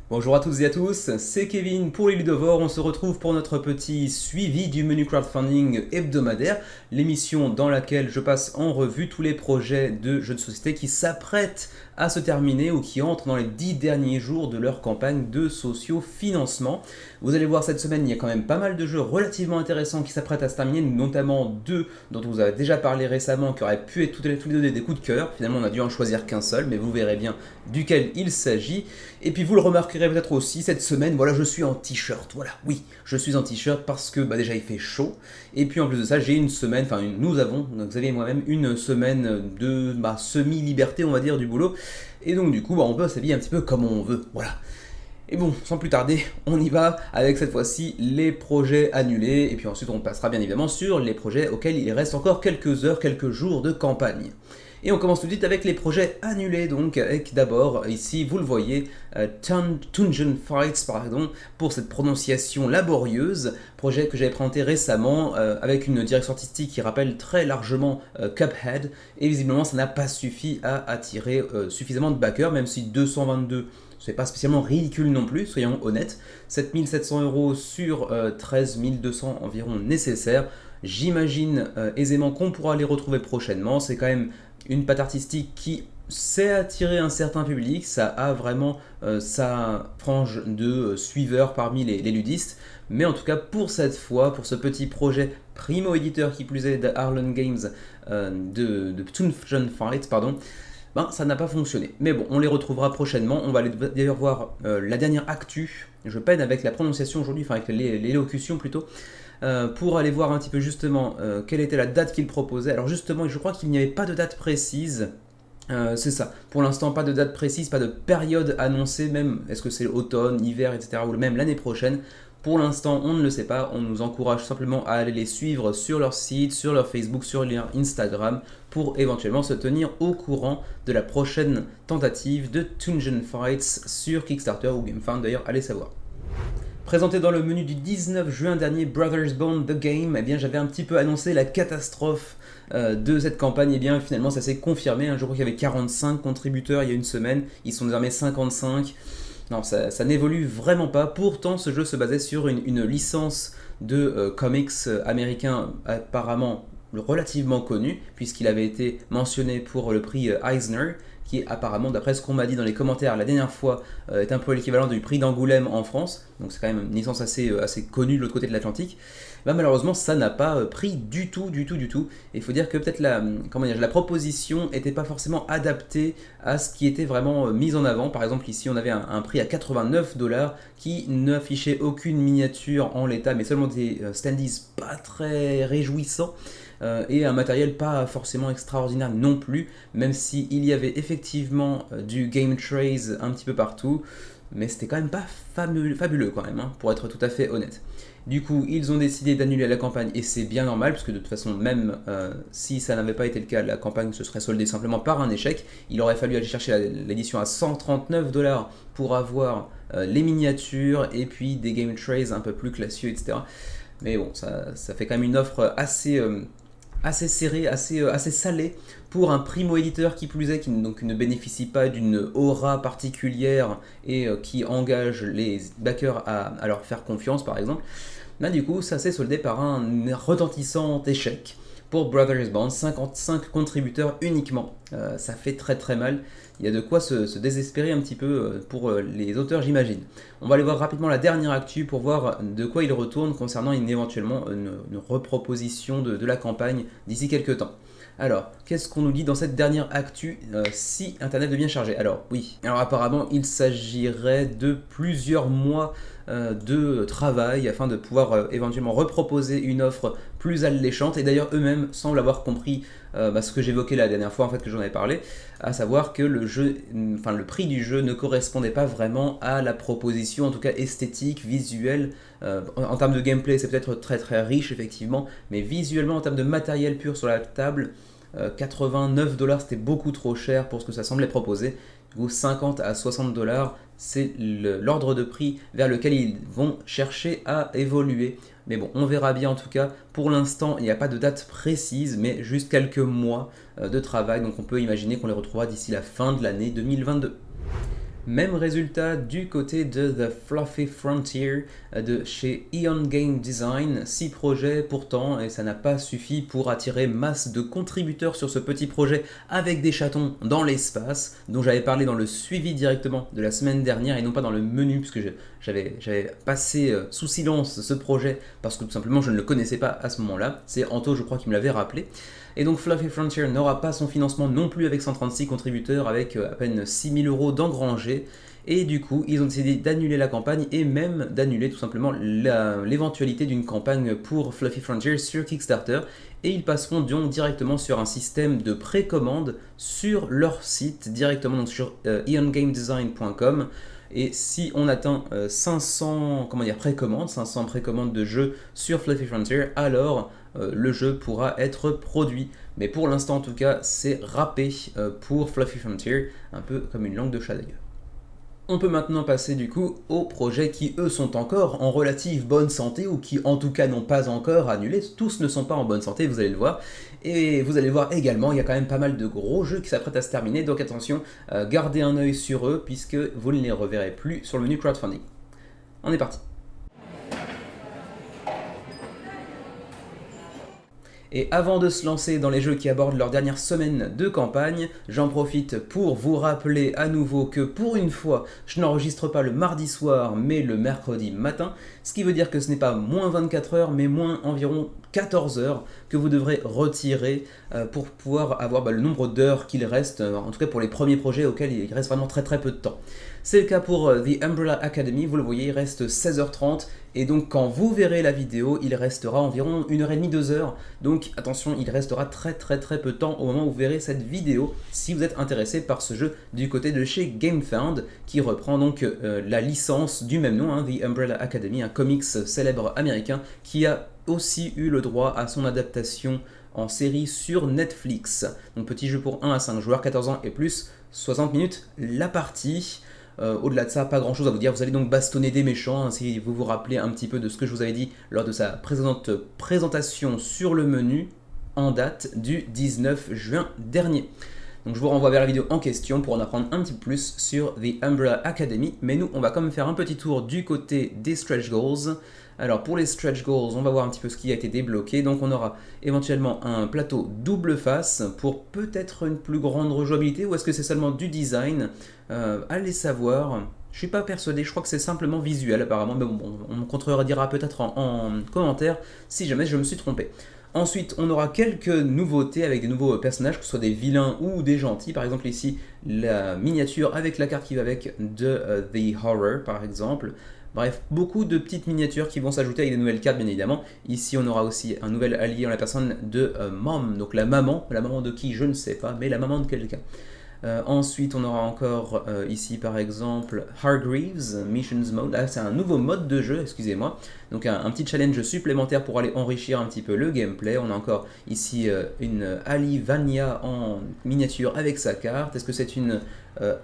Bonjour à toutes et à tous, c'est Kevin pour les Ludovores. On se retrouve pour notre petit suivi du menu crowdfunding hebdomadaire, l'émission dans laquelle je passe en revue tous les projets de jeux de société qui s'apprêtent à se terminer ou qui entrent dans les 10 derniers jours de leur campagne de socio-financement. Vous allez voir, cette semaine, il y a quand même pas mal de jeux relativement intéressants qui s'apprêtent à se terminer, notamment deux dont on vous avez déjà parlé récemment, qui auraient pu être tous les deux des coups de cœur. Finalement, on a dû en choisir qu'un seul, mais vous verrez bien duquel il s'agit. Et puis vous le remarquerez peut-être aussi, cette semaine, voilà, je suis en t-shirt. Voilà, oui, je suis en t-shirt parce que déjà il fait chaud. Et puis en plus de ça, j'ai une semaine, nous avons, Xavier et moi-même, une semaine de semi-liberté, on va dire, du boulot. Et donc du coup, on peut s'habiller un petit peu comme on veut. Voilà. Et bon, sans plus tarder, on y va avec cette fois-ci les projets annulés. Et puis ensuite, on passera bien évidemment sur les projets auxquels il reste encore quelques heures, quelques jours de campagne. Et on commence tout de suite avec les projets annulés, donc avec d'abord, ici vous le voyez, Tungeon Fights, pardon, pour cette prononciation laborieuse, projet que j'avais présenté récemment avec une direction artistique qui rappelle très largement Cuphead, et visiblement ça n'a pas suffi à attirer suffisamment de backers, même si 222 c'est pas spécialement ridicule non plus, soyons honnêtes. 7 700 € sur 13 200 environ nécessaires. J'imagine aisément qu'on pourra les retrouver prochainement. C'est quand même une patte artistique qui sait attirer un certain public. Ça a vraiment sa frange de suiveurs parmi les ludistes. Mais en tout cas, pour cette fois, pour ce petit projet primo-éditeur qui plus est de Harlan Games de Tungeon Fight, pardon, ça n'a pas fonctionné. Mais bon, on les retrouvera prochainement. On va aller d'ailleurs voir la dernière actu. Je peine avec la prononciation aujourd'hui, enfin avec l'élocution plutôt, pour aller voir un petit peu justement quelle était la date qu'il proposait. Alors justement, je crois qu'il n'y avait pas de date précise. C'est ça. Pour l'instant, pas de date précise, pas de période annoncée, même est-ce que c'est automne, hiver, etc. ou même l'année prochaine. Pour l'instant, on ne le sait pas. On nous encourage simplement à aller les suivre sur leur site, sur leur Facebook, sur leur Instagram pour éventuellement se tenir au courant de la prochaine tentative de Tungeon Fights sur Kickstarter ou GameFound d'ailleurs, allez savoir. Présenté dans le menu du 19 juin dernier, Brothers Bond The Game, eh bien j'avais un petit peu annoncé la catastrophe de cette campagne, et bien finalement ça s'est confirmé. Je crois qu'il y avait 45 contributeurs il y a une semaine, ils sont désormais 55. Non, ça n'évolue vraiment pas. Pourtant, ce jeu se basait sur une licence de comics américain apparemment relativement connu, puisqu'il avait été mentionné pour le prix Eisner, qui apparemment, d'après ce qu'on m'a dit dans les commentaires la dernière fois, est un peu l'équivalent du prix d'Angoulême en France. Donc c'est quand même une licence assez connue de l'autre côté de l'Atlantique. Malheureusement, ça n'a pas pris du tout. Et il faut dire que peut-être la proposition n'était pas forcément adaptée à ce qui était vraiment mis en avant. Par exemple, ici, on avait un prix à 89$ qui n'affichait aucune miniature en l'état, mais seulement des standees pas très réjouissants. Et un matériel pas forcément extraordinaire non plus, même s'il y avait effectivement du game trace un petit peu partout, mais c'était quand même pas fabuleux quand même, pour être tout à fait honnête. Du coup, ils ont décidé d'annuler la campagne, et c'est bien normal, puisque de toute façon, même si ça n'avait pas été le cas, la campagne se serait soldée simplement par un échec. Il aurait fallu aller chercher l'édition à 139$ pour avoir les miniatures, et puis des game trays un peu plus classieux, etc. Mais bon, ça fait quand même une offre assez serré, assez salé pour un primo-éditeur qui plus est, qui donc ne bénéficie pas d'une aura particulière et qui engage les backers à leur faire confiance par exemple. Là du coup ça s'est soldé par un retentissant échec pour Brothers Bond, 55 contributeurs uniquement. Ça fait très mal. Il y a de quoi se désespérer un petit peu pour les auteurs, j'imagine. On va aller voir rapidement la dernière actu pour voir de quoi il retourne concernant éventuellement une reproposition de la campagne d'ici quelques temps. Alors, qu'est-ce qu'on nous dit dans cette dernière actu si Internet devient chargé? Alors, oui. Alors, apparemment, il s'agirait de plusieurs mois de travail afin de pouvoir éventuellement reproposer une offre plus alléchante. Et d'ailleurs, eux-mêmes semblent avoir compris ce que j'évoquais la dernière fois, en fait, que j'en avais parlé, à savoir que le prix du jeu ne correspondait pas vraiment à la proposition, en tout cas esthétique, visuelle. En termes de gameplay, c'est peut-être très riche, effectivement, mais visuellement, en termes de matériel pur sur la table, 89$ c'était beaucoup trop cher pour ce que ça semblait proposer. Du coup, 50 à 60$, c'est l'ordre de prix vers lequel ils vont chercher à évoluer. Mais bon, on verra bien en tout cas. Pour l'instant, il n'y a pas de date précise, mais juste quelques mois de travail. Donc on peut imaginer qu'on les retrouvera d'ici la fin de l'année 2022. Même résultat du côté de The Fluffy Frontier de chez Eon Game Design. 6 projets pourtant, et ça n'a pas suffi pour attirer masse de contributeurs sur ce petit projet avec des chatons dans l'espace, dont j'avais parlé dans le suivi directement de la semaine dernière et non pas dans le menu, puisque j'avais passé sous silence ce projet parce que tout simplement je ne le connaissais pas à ce moment-là. C'est Anto, je crois, qui me l'avait rappelé. Et donc Fluffy Frontier n'aura pas son financement non plus avec 136 contributeurs, avec à peine 6 000 € d'engrangés. Et du coup, ils ont décidé d'annuler la campagne et même d'annuler tout simplement l'éventualité d'une campagne pour Fluffy Frontier sur Kickstarter. Et ils passeront donc directement sur un système de précommande sur leur site, directement donc sur eongamedesign.com. Et si on atteint 500 précommandes, 500 précommandes de jeux sur Fluffy Frontier, alors le jeu pourra être produit. Mais pour l'instant en tout cas, c'est râpé pour Fluffy Frontier, un peu comme une langue de chat d'ailleurs. On peut maintenant passer du coup aux projets qui eux sont encore en relative bonne santé ou qui en tout cas n'ont pas encore annulé. Tous ne sont pas en bonne santé, vous allez le voir. Et vous allez voir également, il y a quand même pas mal de gros jeux qui s'apprêtent à se terminer. Donc attention, gardez un œil sur eux puisque vous ne les reverrez plus sur le menu crowdfunding. On est parti. Et avant de se lancer dans les jeux qui abordent leur dernière semaine de campagne, j'en profite pour vous rappeler à nouveau que pour une fois, je n'enregistre pas le mardi soir mais le mercredi matin, ce qui veut dire que ce n'est pas moins 24 heures mais moins environ 14 heures que vous devrez retirer pour pouvoir avoir le nombre d'heures qu'il reste, en tout cas pour les premiers projets auxquels il reste vraiment très peu de temps. C'est le cas pour The Umbrella Academy, vous le voyez, il reste 16h30 et donc quand vous verrez la vidéo, il restera environ 1h30, 2h. Donc attention, il restera très peu de temps au moment où vous verrez cette vidéo si vous êtes intéressé par ce jeu du côté de chez GameFound qui reprend donc la licence du même nom, The Umbrella Academy, un comics célèbre américain qui a aussi eu le droit à son adaptation en série sur Netflix. Donc petit jeu pour 1 à 5 joueurs, 14 ans et plus, 60 minutes la partie. Au-delà de ça, pas grand chose à vous dire, vous allez donc bastonner des méchants, si vous vous rappelez un petit peu de ce que je vous avais dit lors de sa précédente présentation sur le menu en date du 19 juin dernier. Donc je vous renvoie vers la vidéo en question pour en apprendre un petit peu plus sur The Umbrella Academy, mais nous on va quand même faire un petit tour du côté des stretch goals. Alors pour les stretch goals, on va voir un petit peu ce qui a été débloqué. Donc on aura éventuellement un plateau double face pour peut-être une plus grande rejouabilité, ou est-ce que c'est seulement du design? Allez savoir. Je suis pas persuadé, je crois que c'est simplement visuel apparemment, mais bon, on me contredira peut-être en commentaire si jamais je me suis trompé. Ensuite, on aura quelques nouveautés avec des nouveaux personnages, que ce soit des vilains ou des gentils. Par exemple ici, la miniature avec la carte qui va avec de The Horror par exemple. Bref, beaucoup de petites miniatures qui vont s'ajouter avec des nouvelles cartes bien évidemment. Ici on aura aussi un nouvel allié en la personne de Mom, donc la maman de qui je ne sais pas, mais la maman de quelqu'un. Ensuite on aura encore ici par exemple Hargreaves Missions Mode, là c'est un nouveau mode de jeu, excusez-moi, donc un petit challenge supplémentaire pour aller enrichir un petit peu le gameplay. On a encore ici une Ali Vania en miniature avec sa carte. Est-ce que c'est une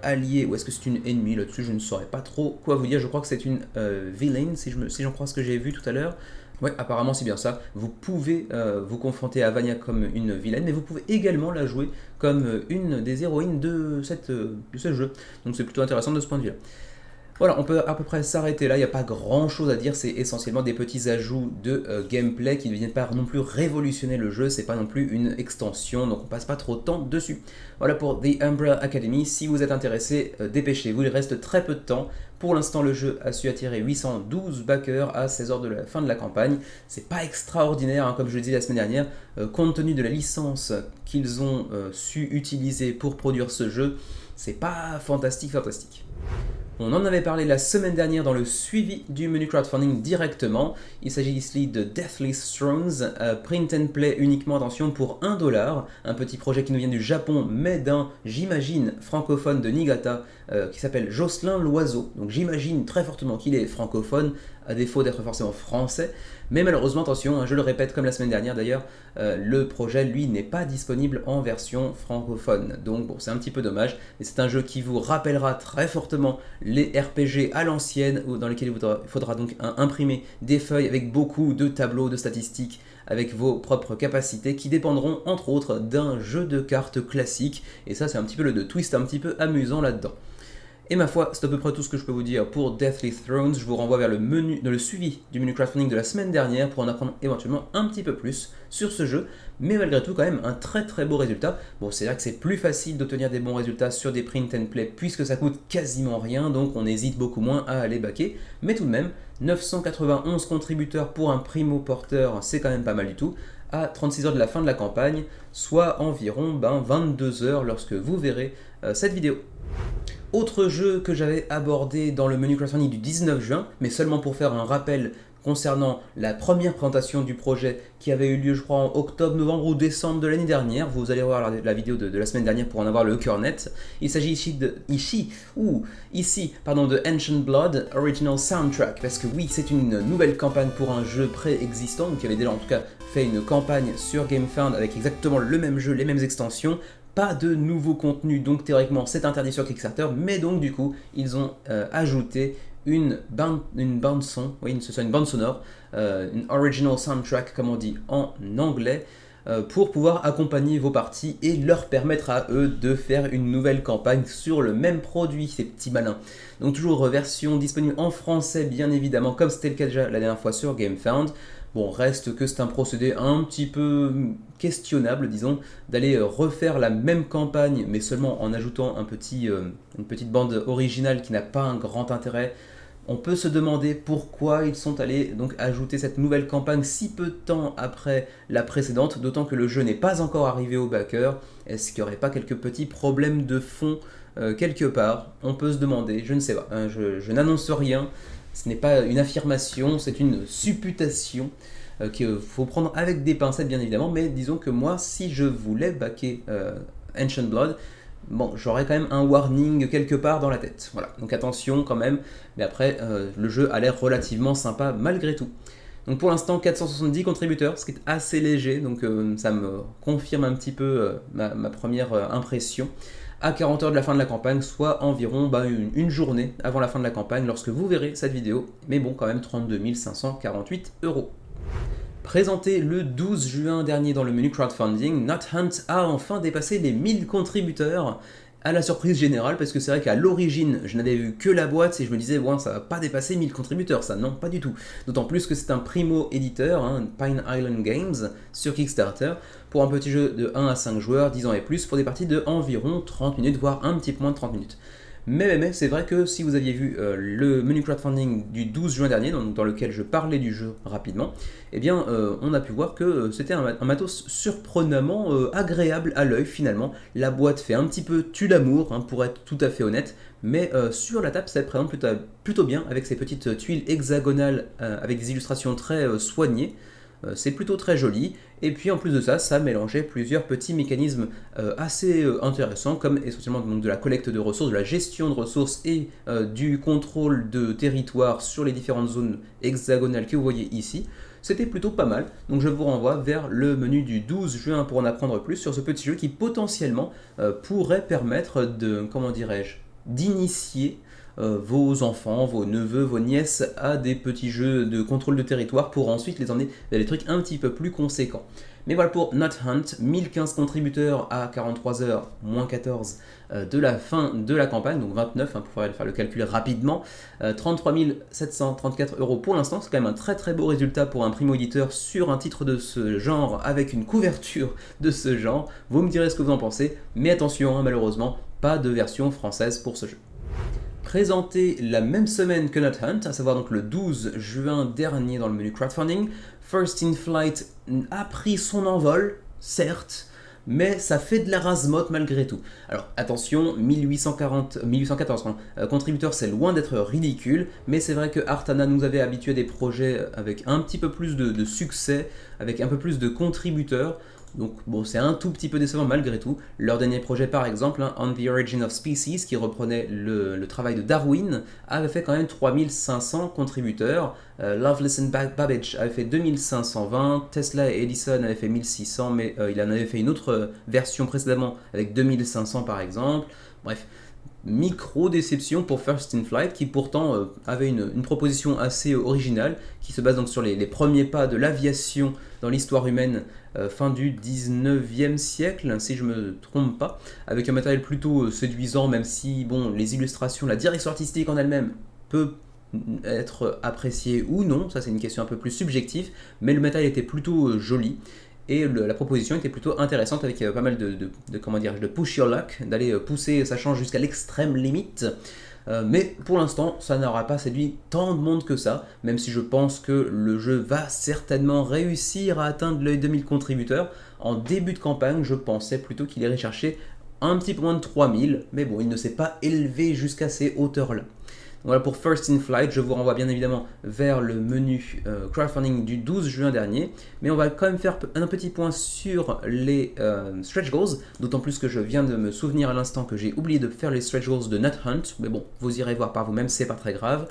alliée ou est-ce que c'est une ennemie? Là-dessus je ne saurais pas trop quoi vous dire, je crois que c'est une villain si j'en crois ce que j'ai vu tout à l'heure. Ouais, apparemment c'est bien ça. Vous pouvez vous confronter à Vania comme une vilaine, mais vous pouvez également la jouer comme une des héroïnes de ce jeu. Donc c'est plutôt intéressant de ce point de vue-là. Voilà, on peut à peu près s'arrêter là, il n'y a pas grand chose à dire, c'est essentiellement des petits ajouts de gameplay qui ne viennent pas non plus révolutionner le jeu, c'est pas non plus une extension, donc on passe pas trop de temps dessus. Voilà pour The Umbrella Academy, si vous êtes intéressé, dépêchez-vous, il reste très peu de temps. Pour l'instant, le jeu a su attirer 812 backers à 16 heures de la fin de la campagne. C'est pas extraordinaire, hein, comme je le disais la semaine dernière, compte tenu de la licence qu'ils ont su utiliser pour produire ce jeu, c'est pas fantastique. On en avait parlé la semaine dernière dans le suivi du menu crowdfunding directement. Il s'agit ici de Deathless Thrones, print and play uniquement, attention, pour 1$. Un petit projet qui nous vient du Japon, mais d'un, j'imagine, francophone de Niigata, qui s'appelle Jocelyn Loiseau. Donc j'imagine très fortement qu'il est francophone, à défaut d'être forcément français. Mais malheureusement, attention, hein, je le répète comme la semaine dernière d'ailleurs, le projet, lui, n'est pas disponible en version francophone. Donc bon, c'est un petit peu dommage, mais c'est un jeu qui vous rappellera très fortement les RPG à l'ancienne, dans lesquels il faudra donc imprimer des feuilles avec beaucoup de tableaux, de statistiques, avec vos propres capacités qui dépendront entre autres d'un jeu de cartes classique. Et ça, c'est un petit peu le twist un petit peu amusant là-dedans. Et ma foi, c'est à peu près tout ce que je peux vous dire pour Deathly Thrones. Je vous renvoie vers le suivi du menu crowdfunding de la semaine dernière pour en apprendre éventuellement un petit peu plus sur ce jeu. Mais malgré tout, quand même, un très très beau résultat. Bon, c'est vrai que c'est plus facile d'obtenir des bons résultats sur des print and play puisque ça coûte quasiment rien, donc on hésite beaucoup moins à aller backer. Mais tout de même, 991 contributeurs pour un primo porteur, c'est quand même pas mal du tout. À 36 heures de la fin de la campagne, soit environ 22 heures lorsque vous verrez cette vidéo. Autre jeu que j'avais abordé dans le menu crowdfunding du 19 juin, mais seulement pour faire un rappel concernant la première présentation du projet qui avait eu lieu, je crois, en octobre, novembre ou décembre de l'année dernière. Vous allez voir la vidéo de la semaine dernière pour en avoir le cœur net. Il s'agit ici de Ancient Blood Original Soundtrack, parce que oui, c'est une nouvelle campagne pour un jeu préexistant, qui avait déjà en tout cas fait une campagne sur GameFound avec exactement le même jeu, les mêmes extensions. Pas de nouveau contenu, donc théoriquement c'est interdit sur Kickstarter, mais donc du coup ils ont ajouté une bande son, oui, ce soit une bande sonore, une original soundtrack comme on dit en anglais, pour pouvoir accompagner vos parties et leur permettre à eux de faire une nouvelle campagne sur le même produit, ces petits malins. Donc toujours version disponible en français bien évidemment, comme c'était le cas déjà la dernière fois sur GameFound. Bon, reste que c'est un procédé un petit peu questionnable, disons, d'aller refaire la même campagne, mais seulement en ajoutant une petite bande originale qui n'a pas un grand intérêt. On peut se demander pourquoi ils sont allés donc ajouter cette nouvelle campagne si peu de temps après la précédente, d'autant que le jeu n'est pas encore arrivé au backer. Est-ce qu'il n'y aurait pas quelques petits problèmes de fond quelque part? On peut se demander, je ne sais pas, je n'annonce rien. Ce n'est pas une affirmation, c'est une supputation qu'il faut prendre avec des pincettes bien évidemment, mais disons que moi, si je voulais backer Ancient Blood, bon, j'aurais quand même un warning quelque part dans la tête. Voilà, donc attention quand même, mais après, le jeu a l'air relativement sympa malgré tout. Donc pour l'instant, 470 contributeurs, ce qui est assez léger, donc ça me confirme un petit peu ma première impression. À 40 heures de la fin de la campagne, soit environ une journée avant la fin de la campagne lorsque vous verrez cette vidéo, mais bon quand même 32 548 €. Présenté le 12 juin dernier dans le menu crowdfunding, Nut Hunt a enfin dépassé les 1000 contributeurs, à la surprise générale, parce que c'est vrai qu'à l'origine, je n'avais vu que la boîte et je me disais, bon, ça va pas dépasser 1000 contributeurs, ça, non, pas du tout. D'autant plus que c'est un primo éditeur, Pine Island Games, sur Kickstarter, pour un petit jeu de 1 à 5 joueurs, 10 ans et plus, pour des parties de environ 30 minutes, voire un petit peu moins de 30 minutes. Mais c'est vrai que si vous aviez vu le menu crowdfunding du 12 juin dernier, dans lequel je parlais du jeu rapidement, eh bien on a pu voir que c'était un matos surprenamment agréable à l'œil finalement. La boîte fait un petit peu tue l'amour, pour être tout à fait honnête, mais sur la table ça se présente plutôt bien avec ces petites tuiles hexagonales avec des illustrations très soignées. C'est plutôt très joli, et puis en plus de ça, ça mélangeait plusieurs petits mécanismes assez intéressants, comme essentiellement donc, de la collecte de ressources, de la gestion de ressources et du contrôle de territoire sur les différentes zones hexagonales que vous voyez ici. C'était plutôt pas mal, donc je vous renvoie vers le menu du 12 juin pour en apprendre plus sur ce petit jeu qui potentiellement pourrait permettre de, comment dirais-je, d'initier vos enfants, vos neveux, vos nièces à des petits jeux de contrôle de territoire pour ensuite les emmener vers des trucs un petit peu plus conséquents. Mais voilà pour Nut Hunt, 1015 contributeurs à 43 heures, moins 14 de la fin de la campagne, donc 29 pour faire le calcul rapidement, 33 734 € pour l'instant, c'est quand même un très très beau résultat pour un primo-éditeur sur un titre de ce genre, avec une couverture de ce genre. Vous me direz ce que vous en pensez, mais attention, malheureusement, pas de version française pour ce jeu. Présenté la même semaine que Nut Hunt, à savoir donc le 12 juin dernier dans le menu crowdfunding, First in Flight a pris son envol, certes, mais ça fait de la rasemotte malgré tout. Alors attention, 1814 contributeurs, c'est loin d'être ridicule, mais c'est vrai que Artana nous avait habitué à des projets avec un petit peu plus de succès, avec un peu plus de contributeurs. Donc bon, c'est un tout petit peu décevant malgré tout. Leur dernier projet par exemple, On the Origin of Species, qui reprenait le travail de Darwin, avait fait quand même 3500 contributeurs. Loveless and Babbage avait fait 2520, Tesla et Edison avaient fait 1600, mais il en avait fait une autre version précédemment avec 2500 par exemple. Bref, micro-déception pour First in Flight, qui pourtant avait une proposition assez originale, qui se base donc sur les premiers pas de l'aviation dans l'histoire humaine, fin du 19e siècle, si je ne me trompe pas, avec un matériel plutôt séduisant, même si bon, les illustrations, la direction artistique en elle-même peut être appréciée ou non, ça c'est une question un peu plus subjective, mais le matériel était plutôt joli. Et la proposition était plutôt intéressante avec pas mal comment dire, de push your luck, d'aller pousser sa chance jusqu'à l'extrême limite. Mais pour l'instant, ça n'aura pas séduit tant de monde que ça, même si je pense que le jeu va certainement réussir à atteindre les 2000 contributeurs. En début de campagne, je pensais plutôt qu'il irait chercher un petit peu moins de 3000, mais bon, il ne s'est pas élevé jusqu'à ces hauteurs-là. Voilà pour First in Flight, je vous renvoie bien évidemment vers le menu crowdfunding du 12 juin dernier, mais on va quand même faire un petit point sur les stretch goals, d'autant plus que je viens de me souvenir à l'instant que j'ai oublié de faire les stretch goals de NetHunt, mais bon, vous irez voir par vous-même, c'est pas très grave.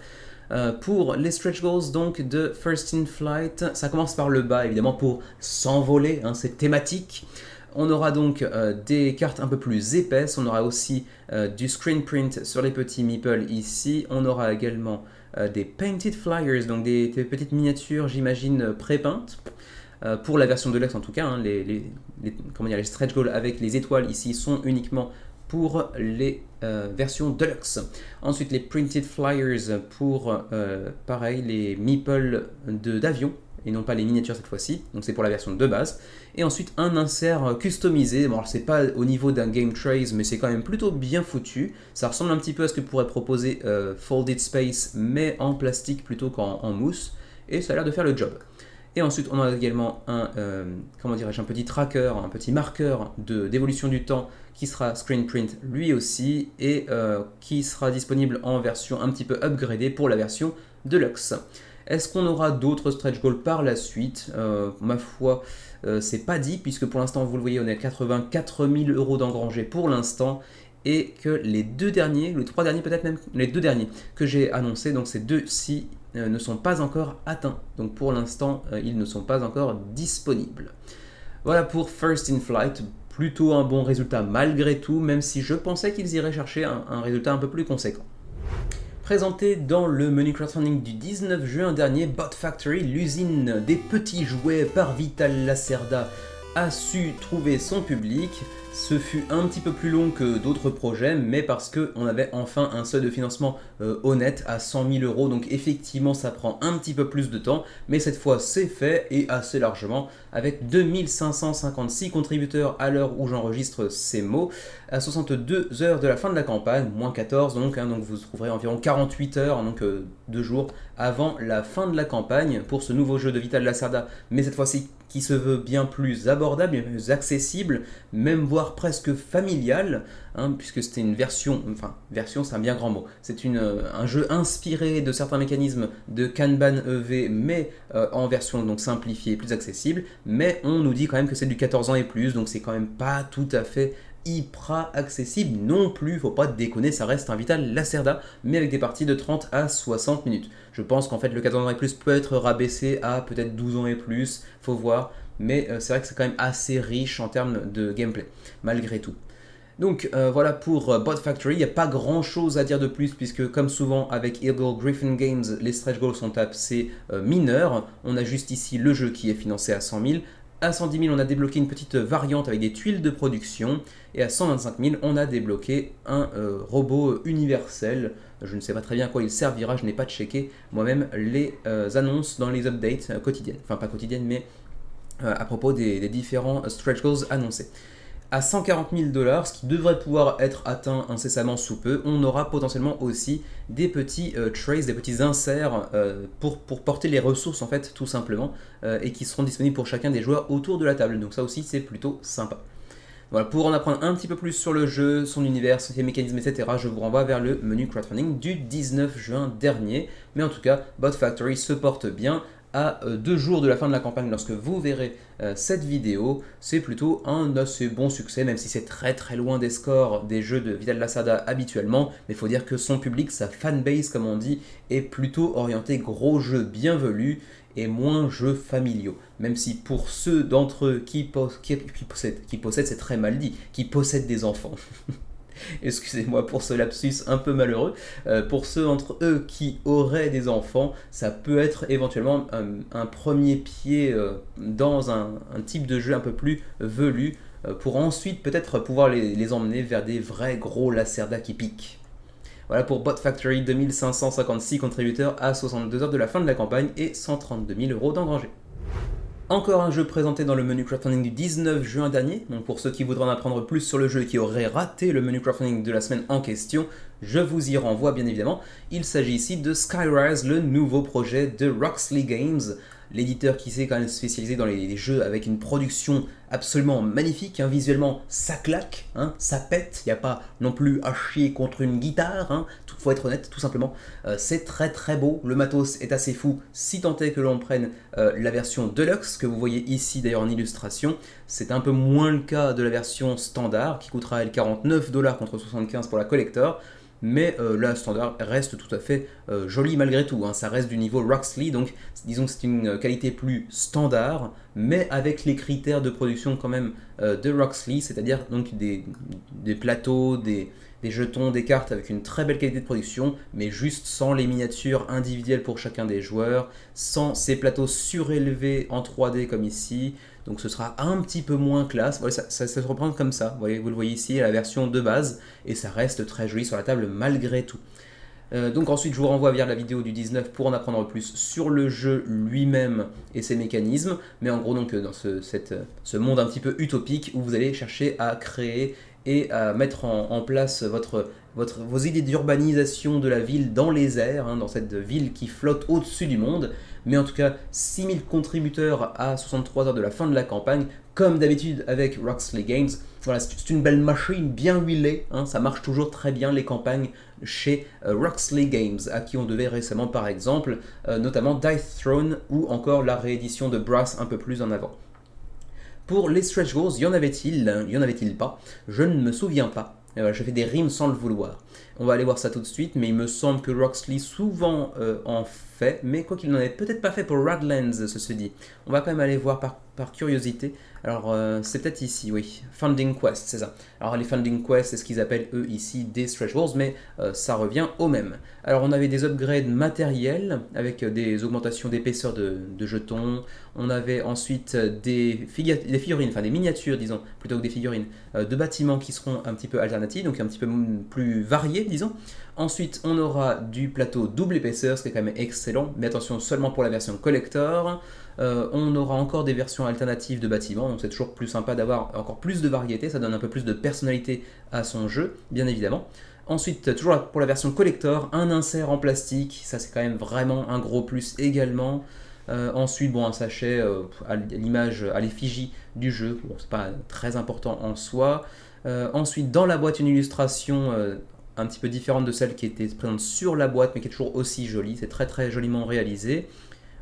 Pour les stretch goals donc de First in Flight, ça commence par le bas évidemment pour s'envoler, hein, c'est thématique. On aura donc des cartes un peu plus épaisses, on aura aussi du screen print sur les petits meeples ici, on aura également des painted flyers, donc des petites miniatures j'imagine pré-peintes, pour la version Deluxe en tout cas, hein, comment dire, les stretch goals avec les étoiles ici sont uniquement pour les versions Deluxe. Ensuite les printed flyers pour pareil les meeples d'avion, et non pas les miniatures cette fois-ci, donc c'est pour la version de base. Et ensuite un insert customisé, bon alors c'est pas au niveau d'un Game Trace, mais c'est quand même plutôt bien foutu, ça ressemble un petit peu à ce que pourrait proposer Folded Space, mais en plastique plutôt qu'en mousse, et ça a l'air de faire le job. Et ensuite on a également un petit tracker, un petit marqueur d'évolution du temps qui sera screen print lui aussi, et qui sera disponible en version un petit peu upgradée pour la version Deluxe. Est-ce qu'on aura d'autres stretch goals par la suite? Ma foi, c'est pas dit, puisque pour l'instant, vous le voyez, on est à 84 000 € d'engrangés pour l'instant, et que les trois derniers peut-être même, les deux derniers que j'ai annoncés, donc ces deux-ci ne sont pas encore atteints. Donc pour l'instant, ils ne sont pas encore disponibles. Voilà pour First in Flight, plutôt un bon résultat malgré tout, même si je pensais qu'ils iraient chercher un résultat un peu plus conséquent. Présenté dans le menu crowdfunding du 19 juin dernier, Bot Factory, l'usine des petits jouets par Vital Lacerda, a su trouver son public. Ce fut un petit peu plus long que d'autres projets, mais parce qu'on avait enfin un seuil de financement honnête à 100 000 €, donc effectivement ça prend un petit peu plus de temps, mais cette fois c'est fait et assez largement, avec 2556 contributeurs à l'heure où j'enregistre ces mots, à 62 heures de la fin de la campagne, moins 14 donc, donc vous trouverez environ 48 heures, donc 2 jours avant la fin de la campagne pour ce nouveau jeu de Vital Lacerda, mais cette fois-ci qui se veut bien plus abordable, bien plus accessible, même voire presque familial, puisque c'était une version c'est un bien grand mot, c'est un jeu inspiré de certains mécanismes de Kanban EV, mais en version donc simplifiée, plus accessible, mais on nous dit quand même que c'est du 14 ans et plus, donc c'est quand même pas tout à fait hyper accessible non plus, faut pas déconner, ça reste un Vital Lacerda, mais avec des parties de 30 à 60 minutes. Je pense qu'en fait le 14 ans et plus peut être rabaissé à peut-être 12 ans et plus, faut voir, mais c'est vrai que c'est quand même assez riche en termes de gameplay, malgré tout. Donc voilà pour Bot Factory, il n'y a pas grand chose à dire de plus puisque comme souvent avec Eagle Griffin Games, les stretch goals sont assez mineurs. On a juste ici le jeu qui est financé à 100 000. À 110 000, on a débloqué une petite variante avec des tuiles de production. Et à 125 000, on a débloqué un robot universel. Je ne sais pas très bien à quoi il servira, je n'ai pas checké moi-même les annonces dans les updates quotidiennes. Enfin pas quotidiennes, mais à propos des différents stretch goals annoncés. À 140 000 $, ce qui devrait pouvoir être atteint incessamment sous peu, on aura potentiellement aussi des petits trays, des petits inserts pour porter les ressources en fait tout simplement, et qui seront disponibles pour chacun des joueurs autour de la table. Donc ça aussi c'est plutôt sympa. Voilà, pour en apprendre un petit peu plus sur le jeu, son univers, ses mécanismes, etc., je vous renvoie vers le menu crowdfunding du 19 juin dernier. Mais en tout cas, Bot Factory se porte bien. À 2 jours de la fin de la campagne, lorsque vous verrez cette vidéo, c'est plutôt un assez bon succès, même si c'est très très loin des scores des jeux de Vital Lacerda habituellement, mais il faut dire que son public, sa fanbase comme on dit, est plutôt orienté gros jeux bienvenus et moins jeux familiaux, même si pour ceux d'entre eux qui possèdent, c'est très mal dit, qui possèdent des enfants, Excusez-moi pour ce lapsus un peu malheureux. Pour ceux d'entre eux qui auraient des enfants, ça peut être éventuellement un premier pied dans un type de jeu un peu plus velu, pour ensuite peut-être pouvoir les emmener vers des vrais gros Lacerda qui piquent. Voilà pour Bot Factory, 2556 contributeurs à 62 heures de la fin de la campagne et 132 000 € d'engrangés. Encore un jeu présenté dans le menu crowdfunding du 19 juin dernier, donc pour ceux qui voudraient en apprendre plus sur le jeu et qui auraient raté le menu crowdfunding de la semaine en question, je vous y renvoie bien évidemment. Il s'agit ici de Skyrise, le nouveau projet de Roxley Games, l'éditeur qui s'est quand même spécialisé dans les jeux avec une production absolument magnifique, hein, visuellement ça claque, hein, ça pète, il n'y a pas non plus à chier contre une guitare, hein, faut être honnête tout simplement, c'est très très beau, le matos est assez fou, si tant est que l'on prenne la version Deluxe, que vous voyez ici d'ailleurs en illustration, c'est un peu moins le cas de la version standard, qui coûtera elle 49 $ contre 75 pour la collector, mais la standard reste tout à fait jolie malgré tout, hein. Ça reste du niveau Roxley, donc disons que c'est une qualité plus standard, mais avec les critères de production quand même de Roxley, c'est-à-dire donc des plateaux, des jetons, des cartes avec une très belle qualité de production, mais juste sans les miniatures individuelles pour chacun des joueurs, sans ces plateaux surélevés en 3D comme ici, donc ce sera un petit peu moins classe. Voilà, ça se reprend comme ça, vous le voyez ici, la version de base, et ça reste très joli sur la table malgré tout. Donc ensuite je vous renvoie vers la vidéo du 19 pour en apprendre plus sur le jeu lui-même et ses mécanismes, mais en gros donc dans ce monde un petit peu utopique où vous allez chercher à créer et à mettre en place vos idées d'urbanisation de la ville dans les airs, hein, dans cette ville qui flotte au-dessus du monde. Mais en tout cas, 6000 contributeurs à 63 heures de la fin de la campagne, comme d'habitude avec Roxley Games. Voilà, c'est une belle machine bien huilée, hein, ça marche toujours très bien les campagnes chez Roxley Games, à qui on devait récemment par exemple, notamment Dice Throne ou encore la réédition de Brass un peu plus en avant. Pour les stretch goals, y en avait-il pas? Je ne me souviens pas. Je fais des rimes sans le vouloir. On va aller voir ça tout de suite, mais il me semble que Roxley souvent en fait, mais quoi qu'il n'en ait peut-être pas fait pour Radlands, ceci dit. On va quand même aller voir par curiosité. Alors, c'est peut-être ici, oui. Funding Quest, c'est ça. Alors, les Funding Quest, c'est ce qu'ils appellent, eux, ici, des stretch goals, mais ça revient au même. Alors, on avait des upgrades matériels, avec des augmentations d'épaisseur de jetons. On avait ensuite des figurines, enfin des miniatures, disons, plutôt que des figurines, de bâtiments qui seront un petit peu alternatifs, donc un petit peu plus variés, disons. Ensuite, on aura du plateau double épaisseur, ce qui est quand même excellent, mais attention, seulement pour la version collector. On aura encore des versions alternatives de bâtiments, donc c'est toujours plus sympa d'avoir encore plus de variété, ça donne un peu plus de personnalité à son jeu, bien évidemment. Ensuite, toujours pour la version collector, un insert en plastique, ça c'est quand même vraiment un gros plus également. Ensuite, bon, un sachet à l'image, à l'effigie du jeu, bon, c'est pas très important en soi. Ensuite, dans la boîte, une illustration un petit peu différente de celle qui était présente sur la boîte, mais qui est toujours aussi jolie, c'est très très joliment réalisé.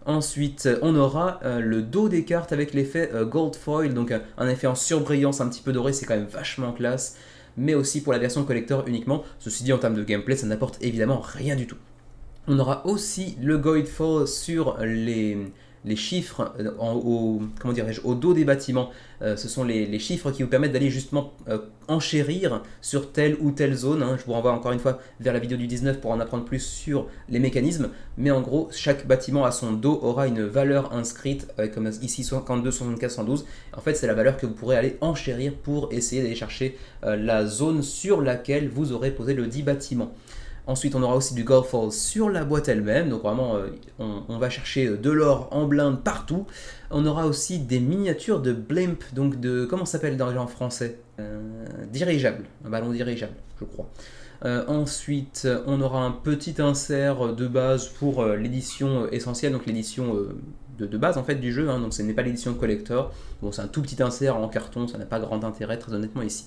Ensuite, on aura le dos des cartes avec l'effet Gold Foil, donc un effet en surbrillance un petit peu doré, c'est quand même vachement classe, mais aussi pour la version collector uniquement. Ceci dit, en termes de gameplay, ça n'apporte évidemment rien du tout. On aura aussi le Goidfall sur les chiffres au dos des bâtiments. Ce sont les chiffres qui vous permettent d'aller justement enchérir sur telle ou telle zone, hein. Je vous renvoie encore une fois vers la vidéo du 19 pour en apprendre plus sur les mécanismes. Mais en gros, chaque bâtiment à son dos aura une valeur inscrite, comme ici 52, 64, 112. En fait, c'est la valeur que vous pourrez aller enchérir pour essayer d'aller chercher la zone sur laquelle vous aurez posé le dit bâtiment. Ensuite, on aura aussi du Goldfall sur la boîte elle-même, donc vraiment, on va chercher de l'or en blinde partout. On aura aussi des miniatures de blimp, donc de, comment ça s'appelle en français, dirigeable, un ballon dirigeable, je crois. Ensuite, on aura un petit insert de base pour l'édition essentielle, donc l'édition de base en fait du jeu, hein, donc ce n'est pas l'édition collector. Bon, c'est un tout petit insert en carton, ça n'a pas grand intérêt très honnêtement ici.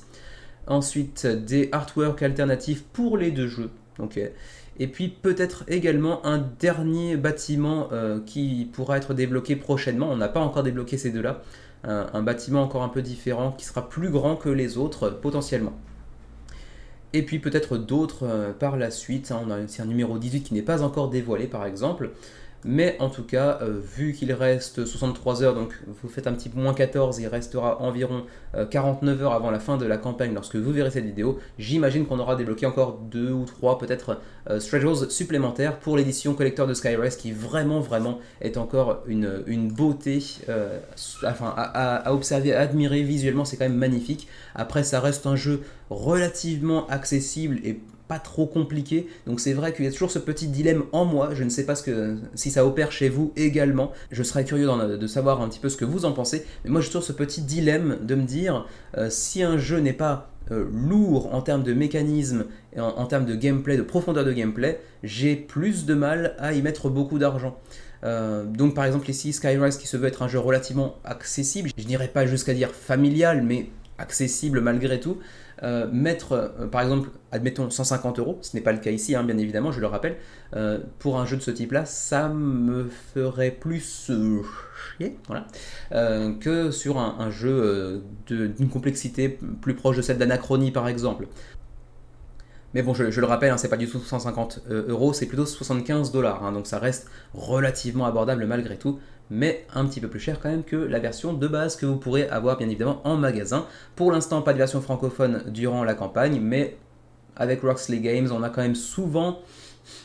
Ensuite, des artworks alternatifs pour les deux jeux. Okay. Et puis peut-être également un dernier bâtiment qui pourra être débloqué prochainement. On n'a pas encore débloqué ces deux-là. Un bâtiment encore un peu différent qui sera plus grand que les autres potentiellement. Et puis peut-être d'autres par la suite. On a aussi un numéro 18 qui n'est pas encore dévoilé par exemple. mais en tout cas, vu qu'il reste 63 heures, donc vous faites un petit peu moins 14, il restera environ 49 heures avant la fin de la campagne lorsque vous verrez cette vidéo, j'imagine qu'on aura débloqué encore 2 ou 3 peut-être treasures supplémentaires pour l'édition collector de Skywrath qui vraiment est encore une beauté à observer, à admirer visuellement, c'est quand même magnifique. Après ça reste un jeu relativement accessible et pas trop compliqué, donc c'est vrai qu'il y a toujours ce petit dilemme en moi, je ne sais pas si ça opère chez vous également, je serais curieux de savoir un petit peu ce que vous en pensez, mais moi j'ai toujours ce petit dilemme de me dire, si un jeu n'est pas lourd en termes de mécanisme, et en termes de gameplay, de profondeur de gameplay, j'ai plus de mal à y mettre beaucoup d'argent. Donc par exemple ici Skywrath qui se veut être un jeu relativement accessible, je n'irais pas jusqu'à dire familial, mais accessible malgré tout, mettre par exemple, admettons 150 euros, ce n'est pas le cas ici, bien évidemment, je le rappelle, pour un jeu de ce type là, ça me ferait plus chier, voilà, que sur un jeu d'une complexité plus proche de celle d'Anachronie par exemple. Mais bon, je le rappelle, c'est pas du tout 150 euros, c'est plutôt 75 dollars, donc ça reste relativement abordable malgré tout, mais un petit peu plus cher quand même que la version de base que vous pourrez avoir bien évidemment en magasin. Pour l'instant, pas de version francophone durant la campagne, mais avec Roxley Games, on a quand même souvent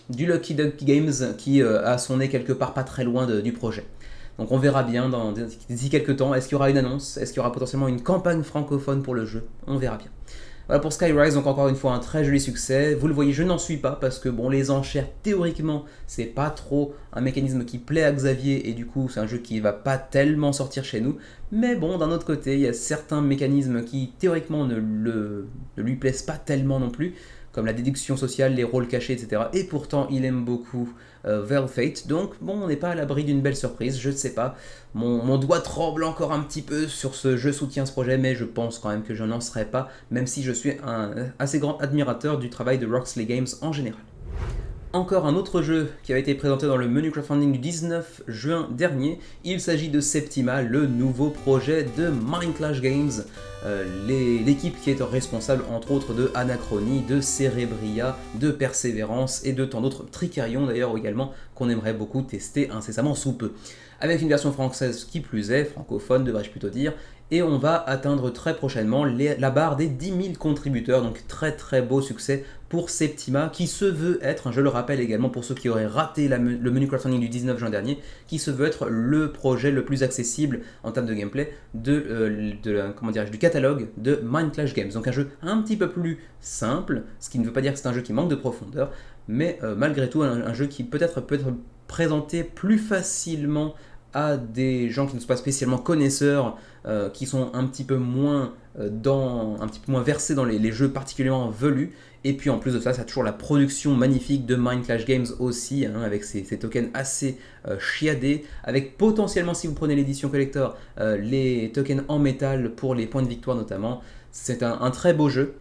du Lucky Duck Games qui a son nez quelque part pas très loin du projet. Donc on verra bien d'ici quelques temps, est-ce qu'il y aura une annonce, est-ce qu'il y aura potentiellement une campagne francophone pour le jeu, on verra bien. Voilà pour Skywrath, donc encore une fois un très joli succès. Vous le voyez, je n'en suis pas parce que bon, les enchères théoriquement c'est pas trop un mécanisme qui plaît à Xavier et du coup c'est un jeu qui va pas tellement sortir chez nous. Mais bon, d'un autre côté, il y a certains mécanismes qui théoriquement ne lui plaisent pas tellement non plus, comme la déduction sociale, les rôles cachés, etc. Et pourtant, il aime beaucoup Veiled Fate. Donc, bon, on n'est pas à l'abri d'une belle surprise, je ne sais pas. Mon doigt tremble encore un petit peu sur ce je soutiens ce projet, mais je pense quand même que je n'en serai pas, même si je suis un assez grand admirateur du travail de Roxley Games en général. Encore un autre jeu qui avait été présenté dans le menu crowdfunding du 19 juin dernier, il s'agit de Septima, le nouveau projet de Mindclash Games, l'équipe qui est responsable entre autres de Anachronie, de Cerebria, de Persévérance et de tant d'autres, Tricarion d'ailleurs également, qu'on aimerait beaucoup tester incessamment sous peu. Avec une version française qui plus est, francophone devrais-je plutôt dire, et on va atteindre très prochainement la barre des 10 000 contributeurs, donc très beau succès pour Septima, qui se veut être, je le rappelle également pour ceux qui auraient raté le menu crowdfunding du 19 juin dernier, qui se veut être le projet le plus accessible en termes de gameplay du catalogue de Mindclash Games. Donc un jeu un petit peu plus simple, ce qui ne veut pas dire que c'est un jeu qui manque de profondeur, mais malgré tout un jeu qui peut être présenté plus facilement à des gens qui ne sont pas spécialement connaisseurs, qui sont un petit peu moins versés dans les jeux particulièrement velus. Et puis en plus de ça, ça a toujours la production magnifique de Mindclash Games aussi, avec ces tokens assez chiadés, avec potentiellement, si vous prenez l'édition collector, les tokens en métal pour les points de victoire notamment. C'est un très beau jeu,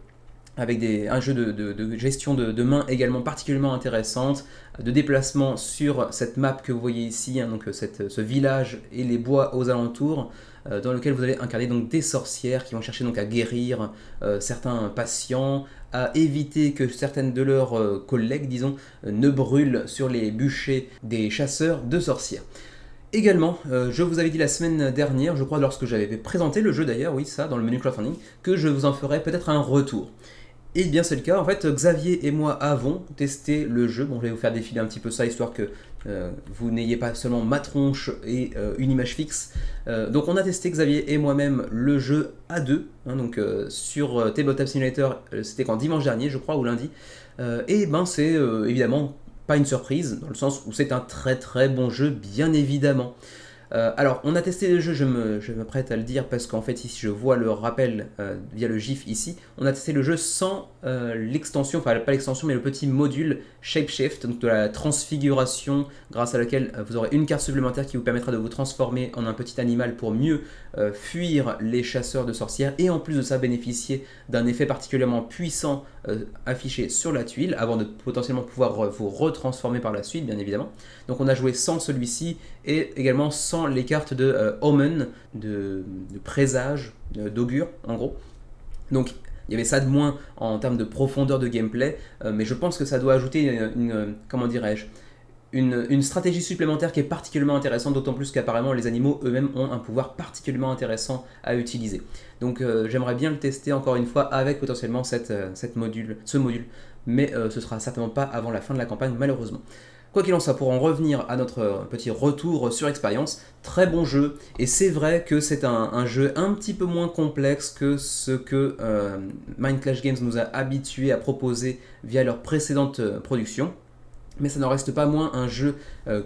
avec un jeu de gestion de main également particulièrement intéressante, de déplacement sur cette map que vous voyez ici, donc ce village et les bois aux alentours, dans lequel vous allez incarner donc des sorcières qui vont chercher donc à guérir certains patients, à éviter que certaines de leurs collègues, disons, ne brûlent sur les bûchers des chasseurs de sorcières. Également, je vous avais dit la semaine dernière, je crois lorsque j'avais présenté le jeu d'ailleurs, oui ça, dans le menu crowdfunding, que je vous en ferais peut-être un retour. Et bien c'est le cas, en fait Xavier et moi avons testé le jeu, bon je vais vous faire défiler un petit peu ça histoire que vous n'ayez pas seulement ma tronche et une image fixe. Donc on a testé Xavier et moi-même le jeu à deux, donc sur Tabletop Simulator, c'était quand dimanche dernier je crois ou lundi, et ben c'est évidemment pas une surprise, dans le sens où c'est un très bon jeu bien évidemment. Alors, on a testé le jeu, je m'apprête à le dire parce qu'en fait, ici je vois le rappel via le GIF ici. On a testé le jeu sans l'extension, enfin pas l'extension, mais le petit module Shapeshift, donc de la transfiguration, grâce à laquelle vous aurez une carte supplémentaire qui vous permettra de vous transformer en un petit animal pour mieux fuir les chasseurs de sorcières et en plus de ça bénéficier d'un effet particulièrement puissant affiché sur la tuile avant de potentiellement pouvoir vous retransformer par la suite, bien évidemment. Donc on a joué sans celui-ci et également sans les cartes de Omen, de présage, d'augure en gros. Donc il y avait ça de moins en termes de profondeur de gameplay, mais je pense que ça doit ajouter comment dirais-je, une stratégie supplémentaire qui est particulièrement intéressante, d'autant plus qu'apparemment les animaux eux-mêmes ont un pouvoir particulièrement intéressant à utiliser. Donc j'aimerais bien le tester encore une fois avec potentiellement ce module, mais ce sera certainement pas avant la fin de la campagne malheureusement. Quoi qu'il en soit, pour en revenir à notre petit retour sur expérience, très bon jeu, et c'est vrai que c'est un jeu un petit peu moins complexe que ce que Mind Clash Games nous a habitués à proposer via leur précédente production. Mais ça n'en reste pas moins un jeu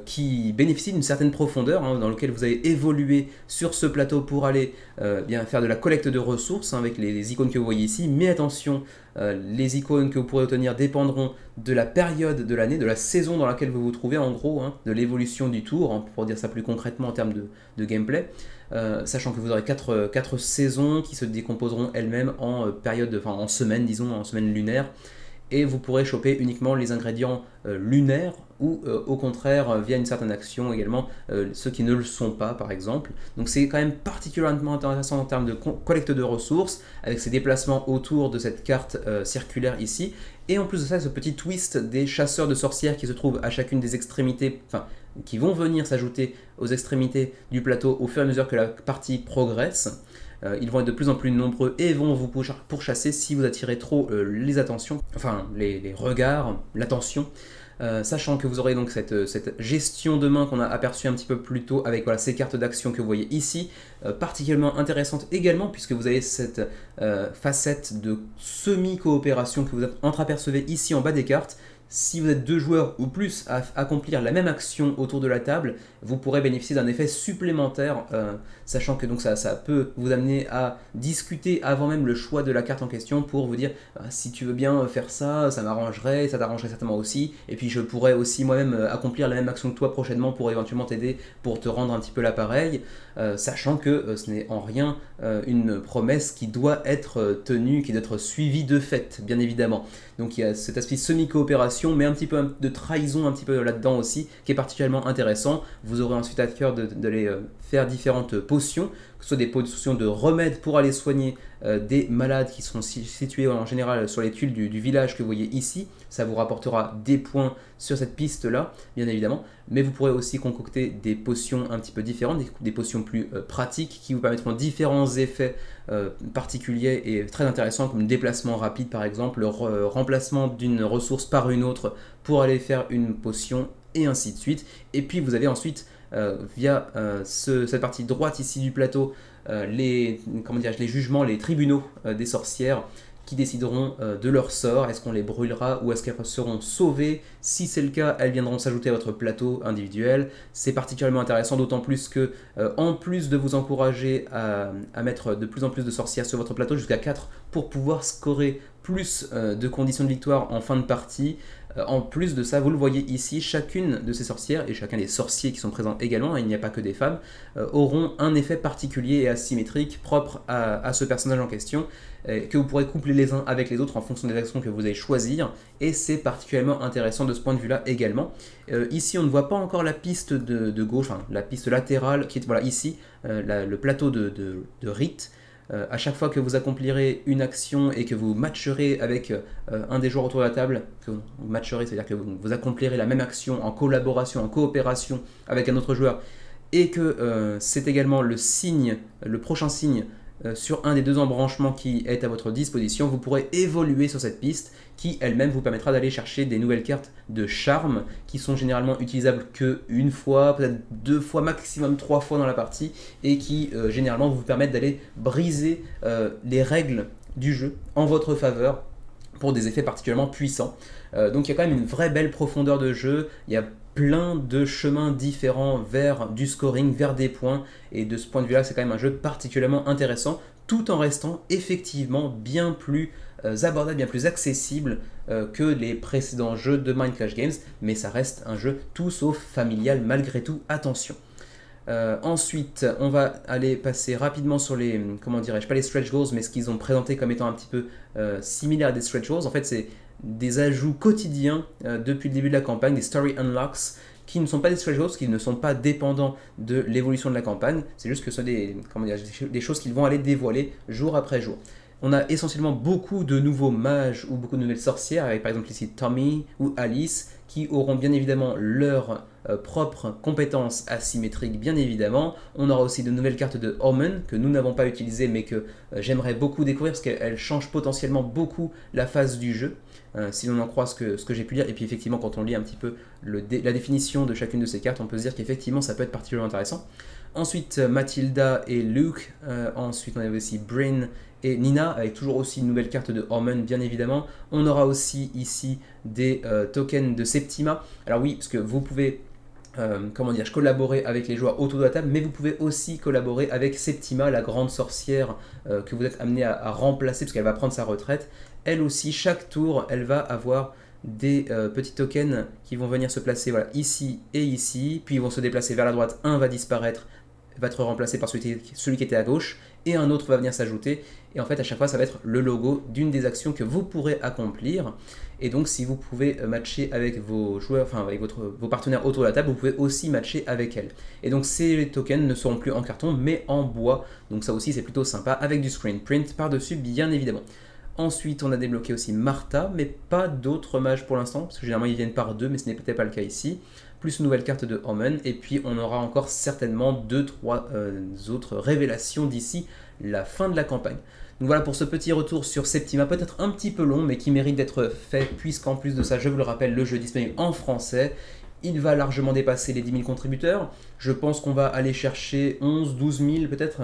qui bénéficie d'une certaine profondeur, dans lequel vous avez évolué sur ce plateau pour aller bien faire de la collecte de ressources avec les icônes que vous voyez ici. Mais attention, les icônes que vous pourrez obtenir dépendront de la période de l'année, de la saison dans laquelle vous vous trouvez en gros, de l'évolution du tour, pour dire ça plus concrètement en termes de gameplay. Sachant que vous aurez 4 saisons qui se décomposeront elles-mêmes en en semaines, disons, en semaines lunaires. Et vous pourrez choper uniquement les ingrédients lunaires ou au contraire via une certaine action également ceux qui ne le sont pas par exemple. Donc c'est quand même particulièrement intéressant en termes de collecte de ressources avec ces déplacements autour de cette carte circulaire ici. Et en plus de ça, ce petit twist des chasseurs de sorcières qui se trouvent à chacune des extrémités, qui vont venir s'ajouter aux extrémités du plateau au fur et à mesure que la partie progresse. Ils vont être de plus en plus nombreux et vont vous pourchasser si vous attirez trop les attentions, les regards, l'attention. Sachant que vous aurez donc cette gestion de main qu'on a aperçue un petit peu plus tôt avec ces cartes d'action que vous voyez ici, particulièrement intéressante également puisque vous avez cette facette de semi-coopération que vous entreapercevez ici en bas des cartes. Si vous êtes 2 joueurs ou plus à accomplir la même action autour de la table, vous pourrez bénéficier d'un effet supplémentaire, sachant que donc ça peut vous amener à discuter avant même le choix de la carte en question pour vous dire si tu veux bien faire ça, ça m'arrangerait, ça t'arrangerait certainement aussi, et puis je pourrais aussi moi-même accomplir la même action que toi prochainement pour éventuellement t'aider pour te rendre un petit peu l'appareil, sachant que ce n'est en rien une promesse qui doit être tenue, qui doit être suivie de fait, bien évidemment. Donc il y a cet aspect semi-coopération, mais un petit peu de trahison un petit peu là-dedans aussi, qui est particulièrement intéressant. Vous aurez ensuite à cœur d'aller faire différentes potions, que ce soit des potions de remède pour aller soigner des malades qui sont situés en général sur les tuiles du village que vous voyez ici. Ça vous rapportera des points sur cette piste-là, bien évidemment. Mais vous pourrez aussi concocter des potions un petit peu différentes, des potions plus pratiques qui vous permettront différents effets particuliers et très intéressants, comme le déplacement rapide par exemple, le remplacement d'une ressource par une autre pour aller faire une potion, et ainsi de suite. Et puis vous avez ensuite via cette partie droite ici du plateau les jugements, les tribunaux des sorcières qui décideront de leur sort. Est-ce qu'on les brûlera ou est-ce qu'elles seront sauvées? Si c'est le cas, elles viendront s'ajouter à votre plateau individuel. C'est particulièrement intéressant, d'autant plus que, en plus de vous encourager à mettre de plus en plus de sorcières sur votre plateau, jusqu'à 4, pour pouvoir scorer plus de conditions de victoire en fin de partie. En plus de ça, vous le voyez ici, chacune de ces sorcières et chacun des sorciers qui sont présents également, il n'y a pas que des femmes, auront un effet particulier et asymétrique propre à ce personnage en question, que vous pourrez coupler les uns avec les autres en fonction des actions que vous allez choisir, et c'est particulièrement intéressant de ce point de vue-là également. Ici, on ne voit pas encore la piste de gauche, la piste latérale qui est ici, le plateau de rite. À chaque fois que vous accomplirez une action et que vous matcherez avec un des joueurs autour de la table, que vous matcherez, c'est-à-dire que vous accomplirez la même action en collaboration, en coopération avec un autre joueur, et que c'est également le prochain signe sur un des 2 embranchements qui est à votre disposition, vous pourrez évoluer sur cette piste qui elle-même vous permettra d'aller chercher des nouvelles cartes de charme qui sont généralement utilisables qu'une fois, peut-être 2 fois, maximum 3 fois dans la partie, et qui généralement vous permettent d'aller briser les règles du jeu en votre faveur pour des effets particulièrement puissants. Donc il y a quand même une vraie belle profondeur de jeu, il y a plein de chemins différents vers du scoring, vers des points, et de ce point de vue là c'est quand même un jeu particulièrement intéressant, tout en restant effectivement bien plus abordable, bien plus accessible que les précédents jeux de Mind Clash Games, mais ça reste un jeu tout sauf familial malgré tout, attention. Ensuite, on va aller passer rapidement sur les, pas les stretch goals, mais ce qu'ils ont présenté comme étant un petit peu similaire à des stretch goals. En fait, c'est des ajouts quotidiens depuis le début de la campagne, des story unlocks, qui ne sont pas des stretch goals, qui ne sont pas dépendants de l'évolution de la campagne. C'est juste que ce sont des choses qu'ils vont aller dévoiler jour après jour. On a essentiellement beaucoup de nouveaux mages ou beaucoup de nouvelles sorcières, avec par exemple ici Tommy ou Alice, qui auront bien évidemment leur propres compétences asymétriques, bien évidemment. On aura aussi de nouvelles cartes de Omen que nous n'avons pas utilisées, mais que j'aimerais beaucoup découvrir, parce qu'elles changent potentiellement beaucoup la phase du jeu. Si l'on en croit ce que j'ai pu lire, et puis effectivement quand on lit un petit peu la définition de chacune de ces cartes, on peut se dire qu'effectivement ça peut être particulièrement intéressant. Ensuite Mathilda et Luke, ensuite on avait aussi Bryn et Nina, avec toujours aussi une nouvelle carte de Omen bien évidemment. On aura aussi ici des tokens de Septima. Alors oui, parce que vous pouvez collaborer avec les joueurs autour de la table, mais vous pouvez aussi collaborer avec Septima, la grande sorcière que vous êtes amené à remplacer, parce qu'elle va prendre sa retraite. Elle aussi, chaque tour, elle va avoir des petits tokens qui vont venir se placer ici et ici, puis ils vont se déplacer vers la droite. Un va disparaître, va être remplacé par celui qui était à gauche, et un autre va venir s'ajouter. Et en fait, à chaque fois, ça va être le logo d'une des actions que vous pourrez accomplir. Et donc, si vous pouvez matcher avec vos joueurs, enfin avec vos partenaires autour de la table, vous pouvez aussi matcher avec elle. Et donc, ces tokens ne seront plus en carton, mais en bois. Donc ça aussi, c'est plutôt sympa, avec du screen print par-dessus, bien évidemment. Ensuite, on a débloqué aussi Martha, mais pas d'autres mages pour l'instant, parce que généralement ils viennent par deux, mais ce n'est peut-être pas le cas ici. Plus une nouvelle carte de Omen, et puis on aura encore certainement 2-3 autres révélations d'ici la fin de la campagne. Donc voilà pour ce petit retour sur Septima, peut-être un petit peu long, mais qui mérite d'être fait, puisqu'en plus de ça, je vous le rappelle, le jeu est disponible en français. Il va largement dépasser les 10 000 contributeurs. Je pense qu'on va aller chercher 11-12 000 peut-être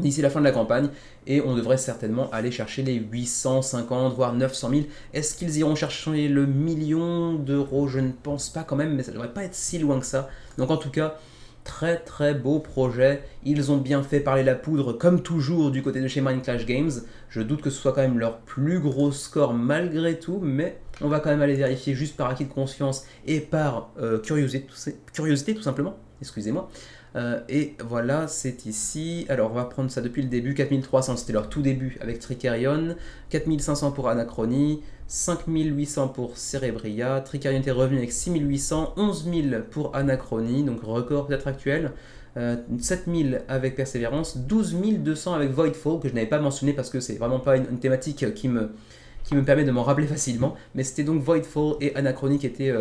d'ici la fin de la campagne, et on devrait certainement aller chercher les 850 voire 900 000. Est-ce qu'ils iront chercher le million d'euros? Je ne pense pas quand même, mais ça ne devrait pas être si loin que ça. Donc en tout cas, très très beau projet. Ils ont bien fait parler la poudre, comme toujours du côté de chez Mindclash Games. Je doute que ce soit quand même leur plus gros score malgré tout, mais on va quand même aller vérifier juste par acquis de conscience et par curiosité tout simplement. Excusez-moi. Et voilà, c'est ici. Alors on va prendre ça depuis le début. 4300, c'était leur tout début avec Tricerion. 4500 pour Anachronie. 5800 pour Cerebria. Tricerion était revenu avec 6800. 11000 pour Anachronie, donc record peut-être actuel. 7000 avec Persévérance. 12200 avec Voidfall, que je n'avais pas mentionné parce que c'est vraiment pas une thématique qui me permet de m'en rappeler facilement. Mais c'était donc Voidfall et Anachronie qui étaient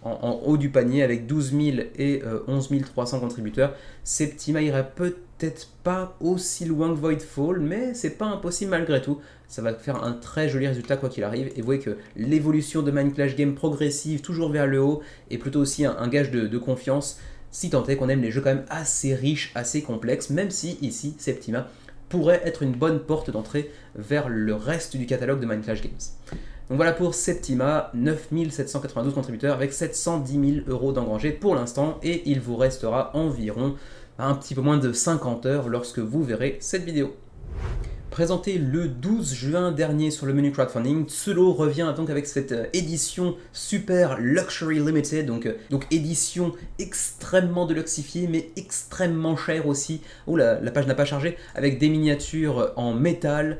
en haut du panier avec 12 000 et 11 300 contributeurs. Septima irait peut-être pas aussi loin que Voidfall, mais c'est pas impossible malgré tout. Ça va faire un très joli résultat quoi qu'il arrive. Et vous voyez que l'évolution de Mindclash Game progressive, toujours vers le haut, est plutôt aussi un gage de confiance, si tant est qu'on aime les jeux quand même assez riches, assez complexes, même si ici, Septima pourrait être une bonne porte d'entrée vers le reste du catalogue de Mindclash Games. Donc voilà pour Septima, 9792 contributeurs avec 710 000 euros d'engrangés pour l'instant, et il vous restera environ un petit peu moins de 50 heures lorsque vous verrez cette vidéo. Présenté le 12 juin dernier sur le menu crowdfunding, Tsulo revient donc avec cette édition super luxury limited, donc édition extrêmement deluxifiée mais extrêmement chère aussi. Oh la page n'a pas chargé, avec des miniatures en métal,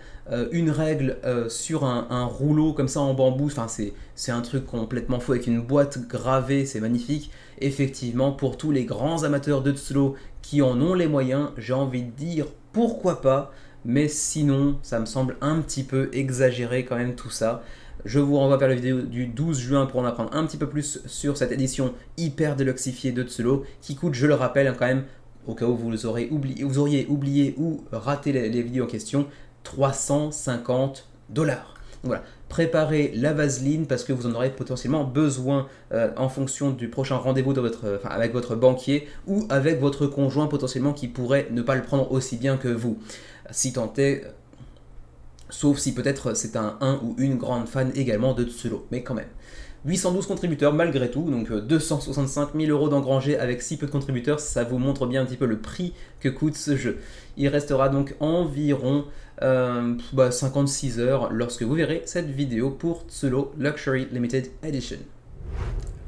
une règle sur un rouleau comme ça en bambou, enfin c'est un truc complètement fou avec une boîte gravée, c'est magnifique. Effectivement, pour tous les grands amateurs de Tsulo qui en ont les moyens, j'ai envie de dire pourquoi pas. Mais sinon, ça me semble un petit peu exagéré quand même tout ça. Je vous renvoie vers la vidéo du 12 juin pour en apprendre un petit peu plus sur cette édition hyper deluxifiée de Tsulo, qui coûte, je le rappelle quand même, au cas où vous auriez oublié ou raté les vidéos en question, 350 $. Voilà, préparez la vaseline parce que vous en aurez potentiellement besoin en fonction du prochain rendez-vous avec votre banquier ou avec votre conjoint potentiellement qui pourrait ne pas le prendre aussi bien que vous. Si tant est, sauf si peut-être c'est un ou une grande fan également de Tsulo, mais quand même. 812 contributeurs malgré tout, donc 265 000 euros d'engrangés avec si peu de contributeurs, ça vous montre bien un petit peu le prix que coûte ce jeu. Il restera donc environ 56 heures lorsque vous verrez cette vidéo pour Tsulo Luxury Limited Edition.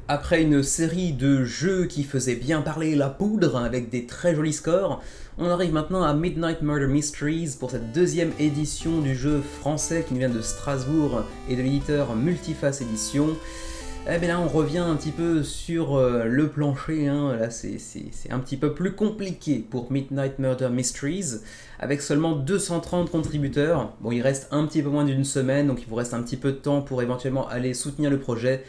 Après une série de jeux qui faisaient bien parler la poudre avec des très jolis scores, on arrive maintenant à Midnight Murder Mysteries pour cette deuxième édition du jeu français qui nous vient de Strasbourg et de l'éditeur Multiface Edition. Eh bien là on revient un petit peu sur le plancher, hein. Là c'est un petit peu plus compliqué pour Midnight Murder Mysteries, avec seulement 230 contributeurs. Bon, il reste un petit peu moins d'une semaine, donc il vous reste un petit peu de temps pour éventuellement aller soutenir le projet,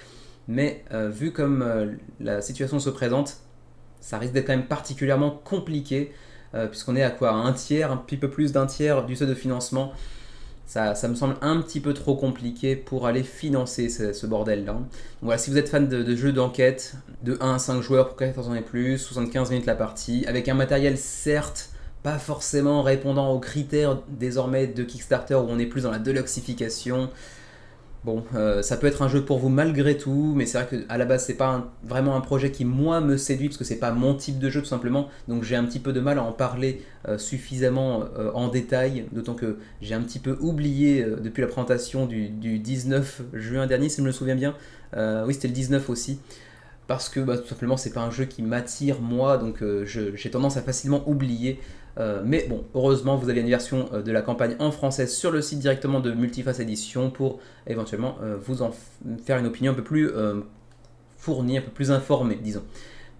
mais vu comme la situation se présente, ça risque d'être quand même particulièrement compliqué, puisqu'on est à quoi, un tiers, un petit peu plus d'un tiers du seuil de financement. Ça me semble un petit peu trop compliqué pour aller financer ce bordel-là. Donc voilà, si vous êtes fan de jeux d'enquête, de 1 à 5 joueurs pour 14 ans et plus, 75 minutes la partie, avec un matériel certes pas forcément répondant aux critères désormais de Kickstarter où on est plus dans la deluxification. Bon, ça peut être un jeu pour vous malgré tout, mais c'est vrai qu'à la base, c'est pas vraiment un projet qui, moi, me séduit, parce que c'est pas mon type de jeu, tout simplement. Donc j'ai un petit peu de mal à en parler suffisamment en détail, d'autant que j'ai un petit peu oublié depuis la présentation du 19 juin dernier, si je me souviens bien. Oui, c'était le 19 aussi. Parce que tout simplement, c'est pas un jeu qui m'attire, moi, donc j'ai tendance à facilement oublier. Mais bon, heureusement, vous avez une version de la campagne en français sur le site directement de Multiface Edition pour éventuellement vous en faire une opinion un peu plus fournie, un peu plus informée, disons.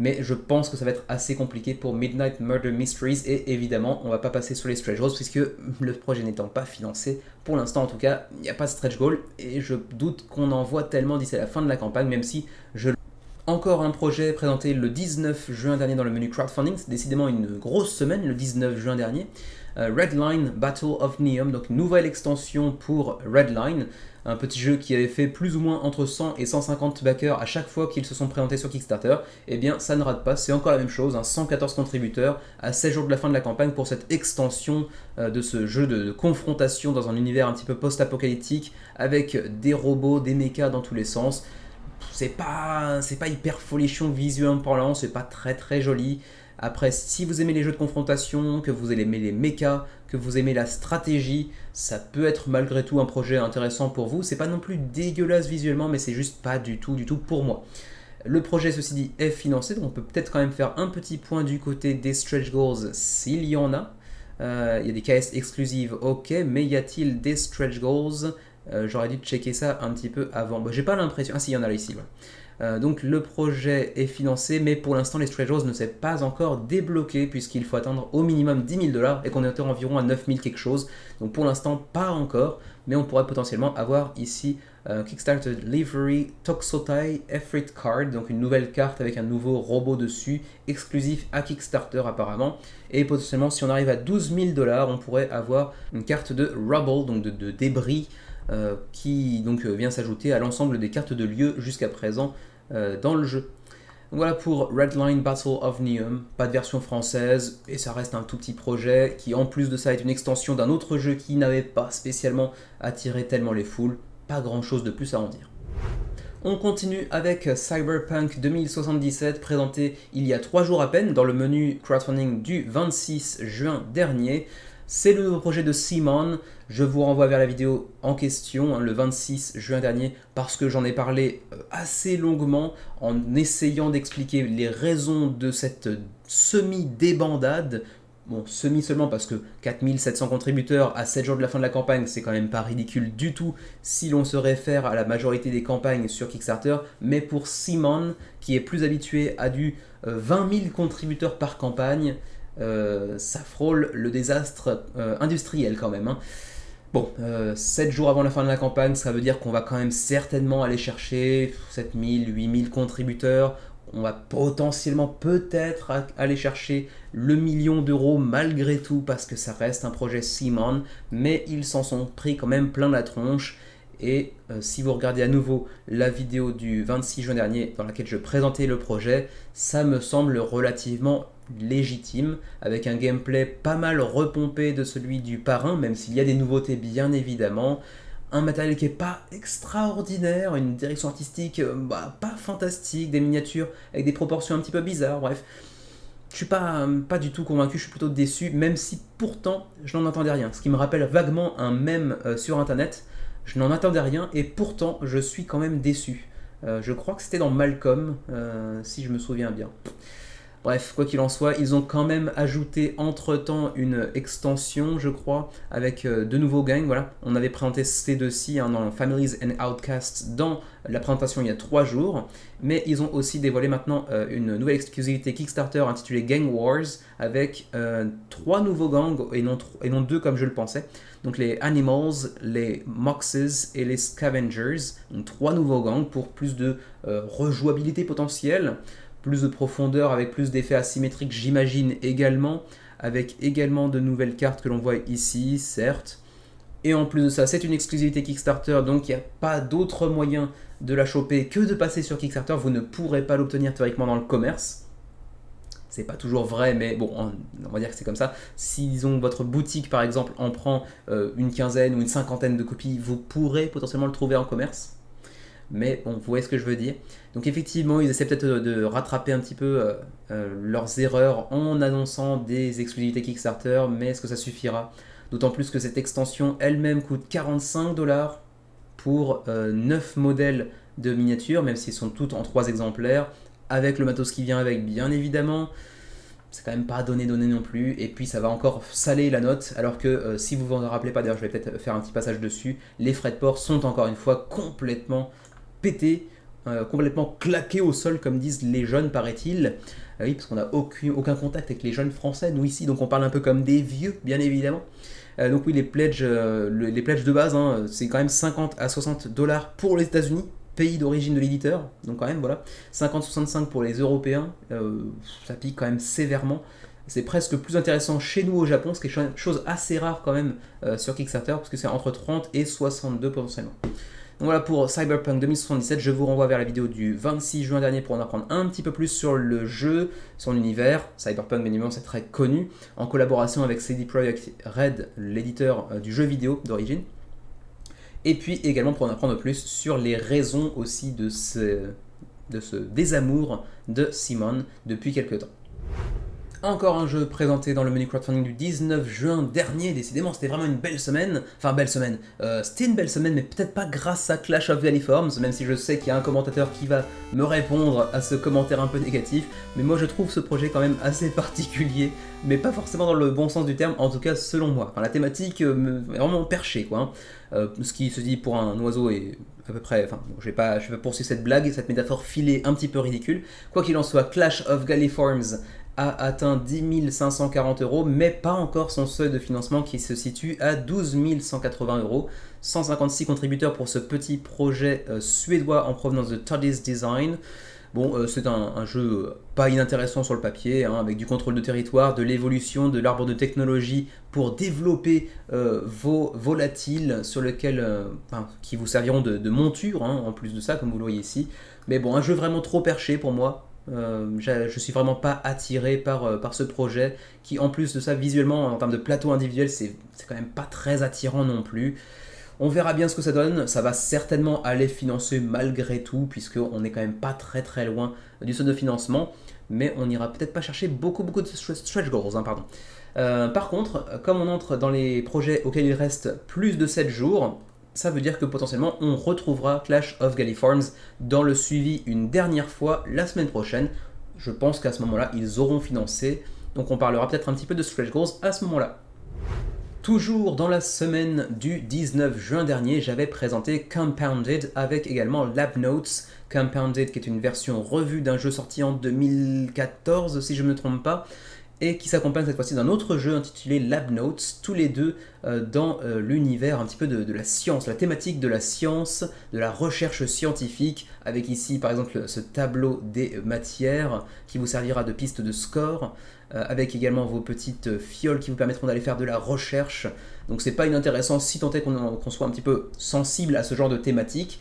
Mais je pense que ça va être assez compliqué pour Midnight Murder Mysteries et évidemment, on va pas passer sur les stretch goals puisque le projet n'étant pas financé, pour l'instant en tout cas, il n'y a pas de stretch goal et je doute qu'on en voit tellement d'ici à la fin de la campagne, même si je encore un projet présenté le 19 juin dernier dans le menu crowdfunding, c'est décidément une grosse semaine le 19 juin dernier. Redline Battle of Neum, donc une nouvelle extension pour Redline, un petit jeu qui avait fait plus ou moins entre 100 et 150 backers à chaque fois qu'ils se sont présentés sur Kickstarter. Eh bien ça ne rate pas, c'est encore la même chose, 114 contributeurs à 16 jours de la fin de la campagne pour cette extension de ce jeu de confrontation dans un univers un petit peu post-apocalyptique avec des robots, des mechas dans tous les sens. C'est pas hyper folichon visuellement parlant, c'est pas très très joli. Après, si vous aimez les jeux de confrontation, que vous aimez les mechas, que vous aimez la stratégie, ça peut être malgré tout un projet intéressant pour vous. C'est pas non plus dégueulasse visuellement, mais c'est juste pas du tout pour moi. Le projet, ceci dit, est financé, donc on peut peut-être quand même faire un petit point du côté des stretch goals s'il y en a. Il y a des KS exclusives, ok, mais y a-t-il des stretch goals? J'aurais dû checker ça un petit peu avant. Bon, j'ai pas l'impression. Ah si, il y en a là ici. Voilà. Donc le projet est financé, mais pour l'instant les stretch goals ne s'est pas encore débloqué puisqu'il faut attendre au minimum 10 000 $ et qu'on est environ à 9 000 quelque chose. Donc pour l'instant pas encore, mais on pourrait potentiellement avoir ici Kickstarter Livery Toxotai Efrit Card, donc une nouvelle carte avec un nouveau robot dessus, exclusif à Kickstarter apparemment. Et potentiellement si on arrive à 12 000 $, on pourrait avoir une carte de Rubble, donc de débris. Qui donc vient s'ajouter à l'ensemble des cartes de lieu jusqu'à présent dans le jeu. Donc voilà pour Redline Battle of Neum, pas de version française et ça reste un tout petit projet qui en plus de ça est une extension d'un autre jeu qui n'avait pas spécialement attiré tellement les foules, pas grand chose de plus à en dire. On continue avec Cyberpunk 2077 présenté il y a 3 jours à peine dans le menu crowdfunding du 26 juin dernier. C'est le nouveau projet de Simon. Je vous renvoie vers la vidéo en question, le 26 juin dernier, parce que j'en ai parlé assez longuement en essayant d'expliquer les raisons de cette semi-débandade. Bon, semi seulement parce que 4700 contributeurs à 7 jours de la fin de la campagne, c'est quand même pas ridicule du tout si l'on se réfère à la majorité des campagnes sur Kickstarter, mais pour Simon, qui est plus habitué à du 20 000 contributeurs par campagne, ça frôle le désastre industriel quand même. Hein. Bon, 7 jours avant la fin de la campagne, ça veut dire qu'on va quand même certainement aller chercher 7000, 8000 contributeurs. On va potentiellement peut-être aller chercher le million d'euros malgré tout parce que ça reste un projet Simon, mais ils s'en sont pris quand même plein la tronche. Et si vous regardez à nouveau la vidéo du 26 juin dernier dans laquelle je présentais le projet, ça me semble relativement légitime, avec un gameplay pas mal repompé de celui du parrain, même s'il y a des nouveautés bien évidemment, un matériel qui n'est pas extraordinaire, une direction artistique pas fantastique, des miniatures avec des proportions un petit peu bizarres, bref. Je suis pas du tout convaincu, je suis plutôt déçu, même si pourtant je n'en attendais rien, ce qui me rappelle vaguement un mème sur internet. Je n'en attendais rien et pourtant je suis quand même déçu. Je crois que c'était dans Malcolm, si je me souviens bien. Bref, quoi qu'il en soit, ils ont quand même ajouté entre-temps une extension, je crois, avec de nouveaux gangs. Voilà, on avait présenté ces deux-ci dans Families and Outcasts dans la présentation il y a 3 jours, mais ils ont aussi dévoilé maintenant une nouvelle exclusivité Kickstarter intitulée Gang Wars avec 3 nouveaux gangs et non 2 comme je le pensais. Donc les Animals, les Moxes et les Scavengers. Donc 3 nouveaux gangs pour plus de rejouabilité potentielle, plus de profondeur avec plus d'effets asymétriques j'imagine également, avec également de nouvelles cartes que l'on voit ici, certes. Et en plus de ça, c'est une exclusivité Kickstarter, donc il n'y a pas d'autre moyen de la choper que de passer sur Kickstarter. Vous ne pourrez pas l'obtenir théoriquement dans le commerce. C'est pas toujours vrai, mais bon, on va dire que c'est comme ça. Si, disons, votre boutique, par exemple, en prend une quinzaine ou une cinquantaine de copies, vous pourrez potentiellement le trouver en commerce. Mais bon, vous voyez ce que je veux dire. Donc effectivement, ils essaient peut-être de rattraper un petit peu leurs erreurs en annonçant des exclusivités Kickstarter, mais est-ce que ça suffira? D'autant plus que cette extension elle-même coûte 45$ pour 9 modèles de miniatures, même s'ils sont toutes en 3 exemplaires, avec le matos qui vient avec, bien évidemment. C'est quand même pas donné non plus, et puis ça va encore saler la note, alors que si vous vous en rappelez pas, d'ailleurs je vais peut-être faire un petit passage dessus, les frais de port sont encore une fois complètement pétés, complètement claqués au sol comme disent les jeunes paraît-il. Oui, parce qu'on n'a aucun contact avec les jeunes français, nous ici, donc on parle un peu comme des vieux, bien évidemment. Donc oui, les pledges de base, hein, c'est quand même 50 à 60$ pour les États-Unis, pays d'origine de l'éditeur, donc quand même voilà, 50-65 pour les Européens, ça pique quand même sévèrement. C'est presque plus intéressant chez nous au Japon, ce qui est une chose assez rare quand même sur Kickstarter, parce que c'est entre 30 et 62 potentiellement. Donc voilà pour Cyberpunk 2077, je vous renvoie vers la vidéo du 26 juin dernier pour en apprendre un petit peu plus sur le jeu, son univers. Cyberpunk, bien évidemment, c'est très connu, en collaboration avec CD Projekt Red, l'éditeur du jeu vidéo d'origine. Et puis également pour en apprendre plus sur les raisons aussi de ce désamour de Simon depuis quelques temps. Encore un jeu présenté dans le menu crowdfunding du 19 juin dernier, décidément c'était vraiment une belle semaine, c'était une belle semaine mais peut-être pas grâce à Clash of Galliforms, même si je sais qu'il y a un commentateur qui va me répondre à ce commentaire un peu négatif, mais moi je trouve ce projet quand même assez particulier, mais pas forcément dans le bon sens du terme, en tout cas selon moi. Enfin, la thématique est vraiment perchée quoi, ce qui se dit pour un oiseau est à peu près, enfin bon, je vais pas poursuivre cette blague, cette métaphore filée un petit peu ridicule. Quoi qu'il en soit, Clash of Galliforms a atteint 10 540€, mais pas encore son seuil de financement qui se situe à 12 180€. 156 contributeurs pour ce petit projet suédois en provenance de Toddy's Design. Bon, c'est un jeu pas inintéressant sur le papier, hein, avec du contrôle de territoire, de l'évolution, de l'arbre de technologie pour développer vos volatiles sur lesquels, qui vous serviront de monture, hein, en plus de ça, comme vous le voyez ici. Mais bon, un jeu vraiment trop perché pour moi. Je suis vraiment pas attiré par ce projet qui, en plus de ça, visuellement en termes de plateau individuel, c'est quand même pas très attirant non plus. On verra bien ce que ça donne, ça va certainement aller financer malgré tout, puisqu'on n'est quand même pas très loin du seuil de financement, mais on n'ira peut-être pas chercher beaucoup de stretch goals, hein, pardon. Par contre, comme on entre dans les projets auxquels il reste plus de 7 jours, ça veut dire que potentiellement on retrouvera Clash of Galliforms dans le suivi une dernière fois la semaine prochaine. Je pense qu'à ce moment-là, ils auront financé, donc on parlera peut-être un petit peu de stretch goals à ce moment-là. Toujours dans la semaine du 19 juin dernier, j'avais présenté Compounded avec également Lab Notes. Compounded qui est une version revue d'un jeu sorti en 2014 si je ne me trompe pas, et qui s'accompagne cette fois-ci d'un autre jeu intitulé Lab Notes, tous les deux dans l'univers un petit peu de la science, la thématique de la science, de la recherche scientifique, avec ici par exemple ce tableau des matières qui vous servira de piste de score, avec également vos petites fioles qui vous permettront d'aller faire de la recherche. Donc c'est pas inintéressant si tant est qu'on soit un petit peu sensible à ce genre de thématique.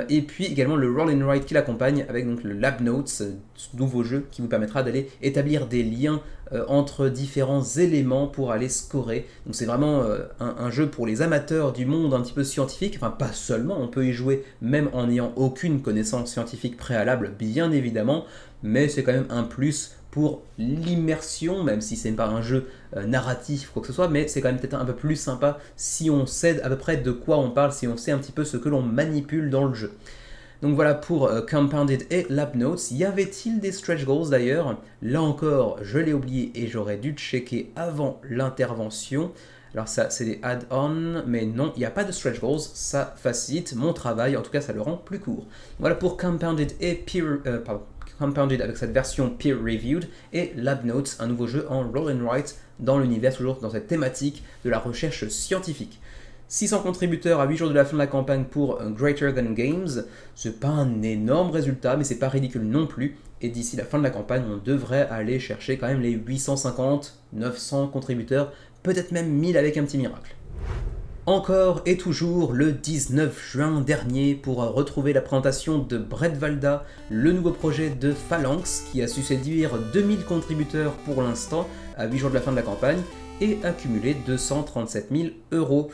Et puis également le Roll and Write qui l'accompagne avec donc le Lab Notes, ce nouveau jeu qui vous permettra d'aller établir des liens entre différents éléments pour aller scorer. Donc c'est vraiment un jeu pour les amateurs du monde un petit peu scientifique, enfin pas seulement, on peut y jouer même en n'ayant aucune connaissance scientifique préalable bien évidemment, mais c'est quand même un plus pour l'immersion, même si c'est pas un jeu narratif ou quoi que ce soit, mais c'est quand même peut-être un peu plus sympa si on sait à peu près de quoi on parle, si on sait un petit peu ce que l'on manipule dans le jeu. Donc voilà pour Compounded et Lab Notes. Y avait-il des stretch goals d'ailleurs? Là encore, je l'ai oublié et j'aurais dû checker avant l'intervention. Alors ça, c'est des add-ons, mais non, il n'y a pas de stretch goals. Ça facilite mon travail, en tout cas, ça le rend plus court. Voilà pour Compounded et Compounded avec cette version peer-reviewed et Lab Notes, un nouveau jeu en roll and write dans l'univers, toujours dans cette thématique de la recherche scientifique. 600 contributeurs à 8 jours de la fin de la campagne pour Greater Than Games. C'est pas un énorme résultat, mais c'est pas ridicule non plus. Et d'ici la fin de la campagne, on devrait aller chercher quand même les 850, 900 contributeurs, peut-être même 1000 avec un petit miracle. Encore et toujours le 19 juin dernier pour retrouver la présentation de Bretvalda, le nouveau projet de Phalanx qui a su séduire 2000 contributeurs pour l'instant à 8 jours de la fin de la campagne et accumuler 237 000 euros.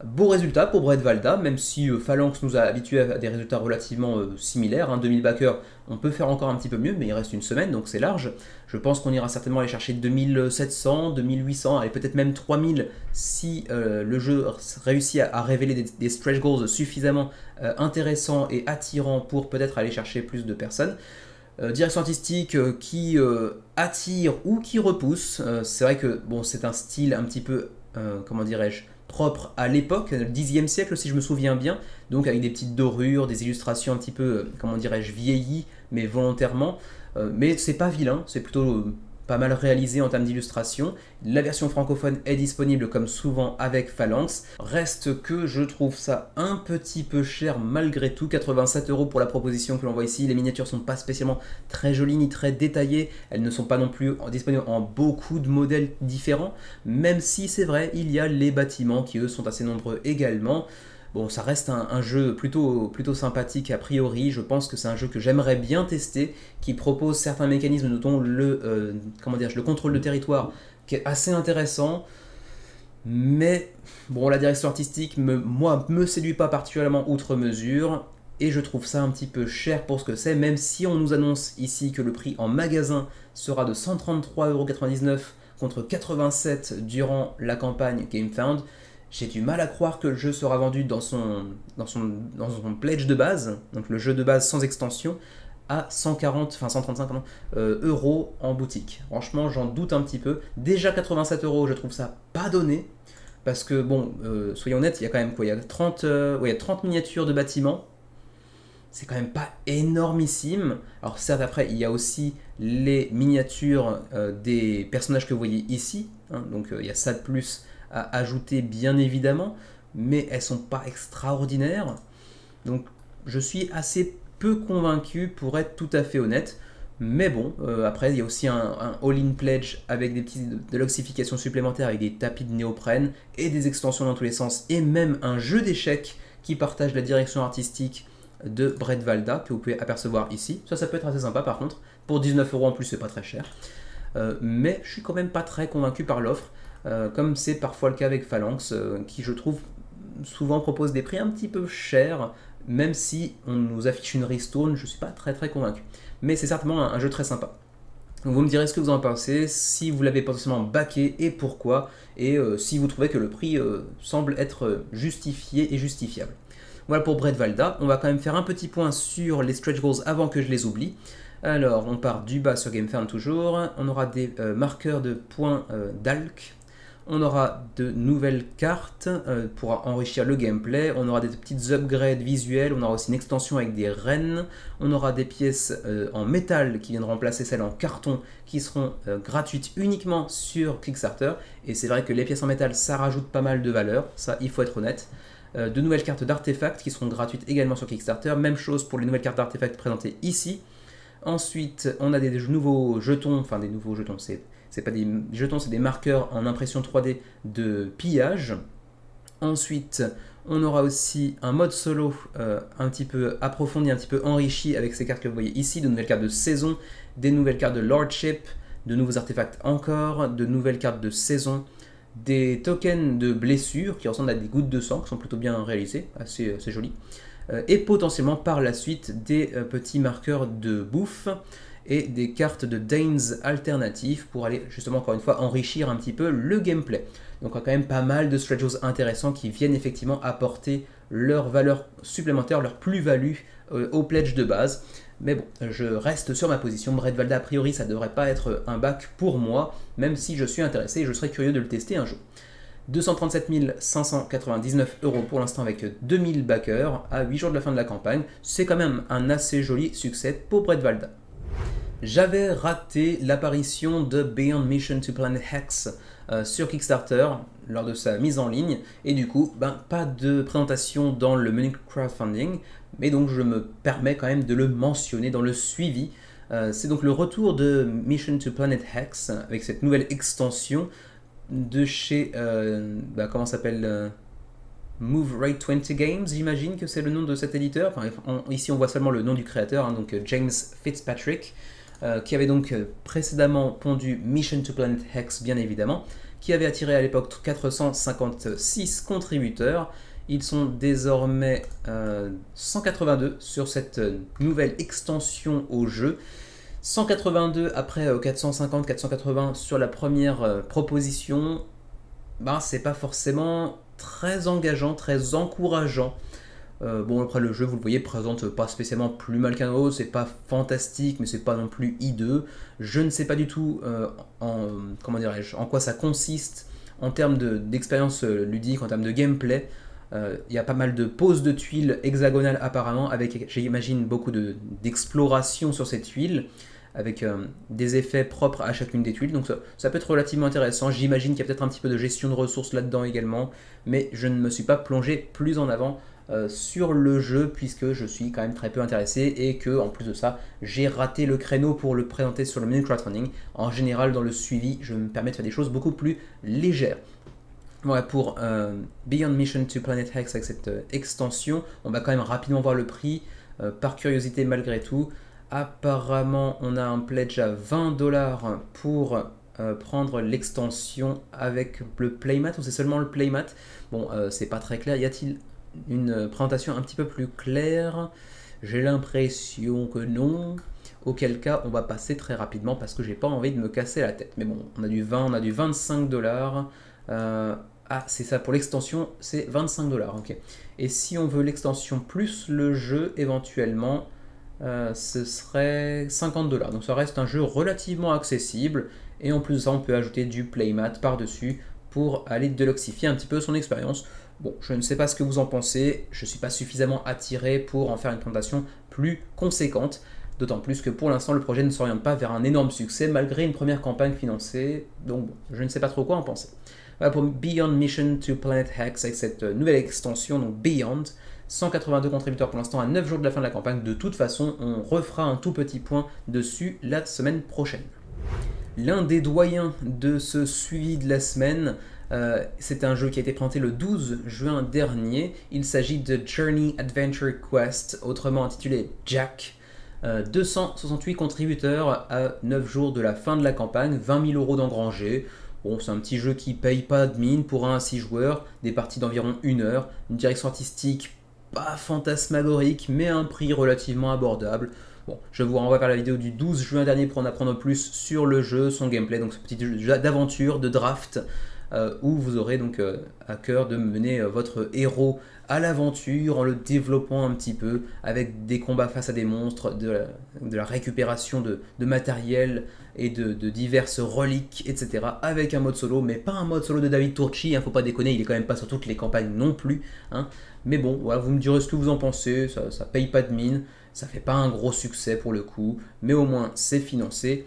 Beau résultat pour Bretvalda, même si Phalanx nous a habitués à des résultats relativement similaires. 2000 backers, on peut faire encore un petit peu mieux, mais il reste une semaine, donc c'est large. Je pense qu'on ira certainement aller chercher 2700, 2800, et peut-être même 3000 si le jeu réussit à révéler des stretch goals suffisamment intéressants et attirants pour peut-être aller chercher plus de personnes. Direction artistique qui attire ou qui repousse. C'est vrai que bon, c'est un style un petit peu, comment dirais-je, propre à l'époque, le 10e siècle si je me souviens bien, donc avec des petites dorures, des illustrations un petit peu, comment dirais-je, vieillies, mais volontairement. Mais c'est pas vilain, c'est plutôt pas mal réalisé en termes d'illustration. La version francophone est disponible comme souvent avec Phalanx. Reste que je trouve ça un petit peu cher malgré tout, 87 € pour la proposition que l'on voit ici. Les miniatures sont pas spécialement très jolies ni très détaillées. Elles ne sont pas non plus disponibles en beaucoup de modèles différents, même si c'est vrai, il y a les bâtiments qui eux sont assez nombreux également. Bon, ça reste un jeu plutôt sympathique a priori. Je pense que c'est un jeu que j'aimerais bien tester, qui propose certains mécanismes, dont le contrôle de territoire, qui est assez intéressant. Mais bon, la direction artistique me séduit pas particulièrement outre mesure, et je trouve ça un petit peu cher pour ce que c'est, même si on nous annonce ici que le prix en magasin sera de 133,99 € contre 87 € durant la campagne GameFound. J'ai du mal à croire que le jeu sera vendu dans son pledge de base, donc le jeu de base sans extension, à 135 € en boutique. Franchement, j'en doute un petit peu. Déjà 87 €, je trouve ça pas donné, parce que bon, soyons honnêtes, il y a quand même quoi, il y a 30 miniatures de bâtiments. C'est quand même pas énormissime. Alors certes, après, il y a aussi les miniatures des personnages que vous voyez ici, hein, donc il y a ça de plus à ajouter bien évidemment, mais elles sont pas extraordinaires. Donc je suis assez peu convaincu pour être tout à fait honnête. Mais bon, après il y a aussi un all-in pledge avec de l'oxyfication supplémentaire avec des tapis de néoprène et des extensions dans tous les sens, et même un jeu d'échecs qui partage la direction artistique de Bretvalda que vous pouvez apercevoir ici. Ça peut être assez sympa par contre. Pour 19 € en plus, c'est pas très cher. Mais je suis quand même pas très convaincu par l'offre. Comme c'est parfois le cas avec Phalanx, qui je trouve souvent propose des prix un petit peu chers, même si on nous affiche une ristourne, je ne suis pas très convaincu. Mais c'est certainement un jeu très sympa. Donc vous me direz ce que vous en pensez, si vous l'avez potentiellement backé et pourquoi, et si vous trouvez que le prix semble être justifié et justifiable. Voilà pour Bretvalda. On va quand même faire un petit point sur les stretch goals avant que je les oublie. Alors on part du bas sur GameFound toujours, on aura des marqueurs de points d'Alc. On aura de nouvelles cartes pour enrichir le gameplay, on aura des petites upgrades visuelles, on aura aussi une extension avec des rennes, on aura des pièces en métal qui viennent remplacer celles en carton qui seront gratuites uniquement sur Kickstarter, et c'est vrai que les pièces en métal ça rajoute pas mal de valeur, ça il faut être honnête. De nouvelles cartes d'artefacts qui seront gratuites également sur Kickstarter, même chose pour les nouvelles cartes d'artefacts présentées ici. Ensuite on a des nouveaux jetons, enfin des nouveaux jetons, c'est pas des jetons, c'est des marqueurs en impression 3D de pillage. Ensuite, on aura aussi un mode solo un petit peu approfondi, un petit peu enrichi avec ces cartes que vous voyez ici, de nouvelles cartes de saison, des nouvelles cartes de lordship, de nouveaux artefacts encore, de nouvelles cartes de saison, des tokens de blessures qui ressemblent à des gouttes de sang, qui sont plutôt bien réalisées, assez jolis, et potentiellement par la suite des petits marqueurs de bouffe. et des cartes de Danes alternatives pour aller justement encore une fois enrichir un petit peu le gameplay. Donc il y a quand même pas mal de strategies intéressants qui viennent effectivement apporter leur valeur supplémentaire, leur plus-value au pledge de base. Mais bon, je reste sur ma position. Bredvalda, a priori, ça ne devrait pas être un bac pour moi, même si je suis intéressé et je serais curieux de le tester un jour. 237 599 € pour l'instant avec 2000 backers à 8 jours de la fin de la campagne. C'est quand même un assez joli succès pour Bredvalda. J'avais raté l'apparition de Beyond Mission to Planet Hex sur Kickstarter lors de sa mise en ligne et du coup pas de présentation dans le menu crowdfunding, mais donc je me permets quand même de le mentionner dans le suivi. C'est donc le retour de Mission to Planet Hex avec cette nouvelle extension de chez comment s'appelle Move Rate 20 Games, j'imagine que c'est le nom de cet éditeur. Ici on voit seulement le nom du créateur, donc James Fitzpatrick, qui avait donc précédemment pondu Mission to Planet Hex, bien évidemment, qui avait attiré à l'époque 456 contributeurs. Ils sont désormais 182 sur cette nouvelle extension au jeu. 182 après 450-480 sur la première proposition. C'est pas forcément très engageant, très encourageant. Bon, après le jeu, vous le voyez, présente pas spécialement plus mal qu'un autre, c'est pas fantastique, mais c'est pas non plus hideux. Je ne sais pas du tout en quoi ça consiste en termes d'expérience ludique, en termes de gameplay. Il y a pas mal de poses de tuiles hexagonales apparemment, avec, j'imagine, beaucoup d'exploration sur ces tuiles, avec des effets propres à chacune des tuiles, donc ça peut être relativement intéressant. J'imagine qu'il y a peut-être un petit peu de gestion de ressources là-dedans également, mais je ne me suis pas plongé plus en avant sur le jeu, puisque je suis quand même très peu intéressé, et que en plus de ça, j'ai raté le créneau pour le présenter sur le menu crowdfunding. En général, dans le suivi, je me permets de faire des choses beaucoup plus légères. Voilà pour Beyond Mission to Planet Hex avec cette extension. On va quand même rapidement voir le prix, par curiosité malgré tout. Apparemment, on a un pledge à 20 $ pour prendre l'extension avec le playmat, ou c'est seulement le playmat? Bon, c'est pas très clair. Y a-t-il une présentation un petit peu plus claire? J'ai l'impression que non. Auquel cas, on va passer très rapidement parce que j'ai pas envie de me casser la tête. Mais bon, on a du 20, on a du 25 $. C'est ça, pour l'extension, c'est 25 $. Ok. Et si on veut l'extension plus le jeu, éventuellement, ce serait 50 $. Donc ça reste un jeu relativement accessible. Et en plus de ça, on peut ajouter du playmat par-dessus pour aller deluxifier un petit peu son expérience. Bon, je ne sais pas ce que vous en pensez. Je ne suis pas suffisamment attiré pour en faire une présentation plus conséquente. D'autant plus que pour l'instant, le projet ne s'oriente pas vers un énorme succès malgré une première campagne financée. Donc bon, je ne sais pas trop quoi en penser. Voilà pour Beyond Mission to Planet Hex avec cette nouvelle extension, donc Beyond. 182 contributeurs pour l'instant à 9 jours de la fin de la campagne. De toute façon, on refera un tout petit point dessus la semaine prochaine. L'un des doyens de ce suivi de la semaine, c'est un jeu qui a été présenté le 12 juin dernier. Il s'agit de Journey Adventure Quest, autrement intitulé Jack. 268 contributeurs à 9 jours de la fin de la campagne, 20 000 € d'engrangés. Bon, c'est un petit jeu qui paye pas de mine pour 1 à 6 joueurs, des parties d'environ 1 heure, une direction artistique pas fantasmagorique, mais un prix relativement abordable. Bon, je vous renvoie vers la vidéo du 12 juin dernier pour en apprendre plus sur le jeu, son gameplay, donc ce petit jeu d'aventure, de draft, où vous aurez donc à cœur de mener votre héros à l'aventure en le développant un petit peu avec des combats face à des monstres, de la récupération de matériel et de diverses reliques, etc. avec un mode solo, mais pas un mode solo de David Turczi, faut pas déconner, il est quand même pas sur toutes les campagnes non plus. Mais bon, voilà, vous me direz ce que vous en pensez, ça paye pas de mine, ça fait pas un gros succès pour le coup, mais au moins c'est financé.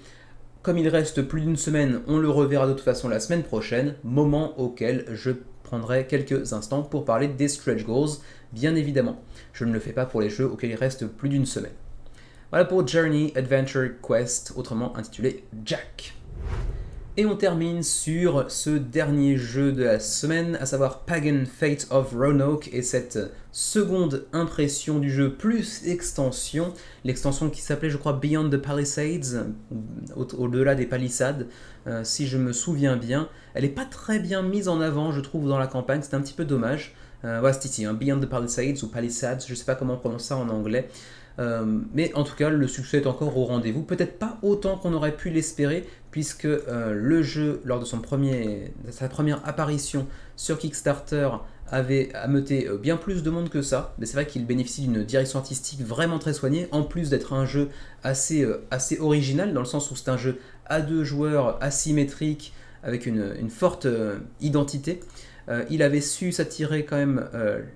Comme il reste plus d'une semaine, on le reverra de toute façon la semaine prochaine, moment auquel je prendrai quelques instants pour parler des stretch goals, bien évidemment. Je ne le fais pas pour les jeux auxquels il reste plus d'une semaine. Voilà pour Journey Adventure Quest, autrement intitulé Jack. Et on termine sur ce dernier jeu de la semaine, à savoir Pagan Fate of Roanoke, et cette seconde impression du jeu plus extension, l'extension qui s'appelait je crois Beyond the Palisades, au-delà des palissades, si je me souviens bien. Elle n'est pas très bien mise en avant je trouve dans la campagne, c'est un petit peu dommage, Voilà, c'est ici, hein, Beyond the Palisades ou Palisades, je sais pas comment on prononce ça en anglais. Mais en tout cas, le succès est encore au rendez-vous. Peut-être pas autant qu'on aurait pu l'espérer, puisque le jeu, lors de sa première apparition sur Kickstarter, avait ameuté bien plus de monde que ça. Mais c'est vrai qu'il bénéficie d'une direction artistique vraiment très soignée, en plus d'être un jeu assez original, dans le sens où c'est un jeu à 2 joueurs, asymétrique, avec une forte identité. Il avait su s'attirer quand même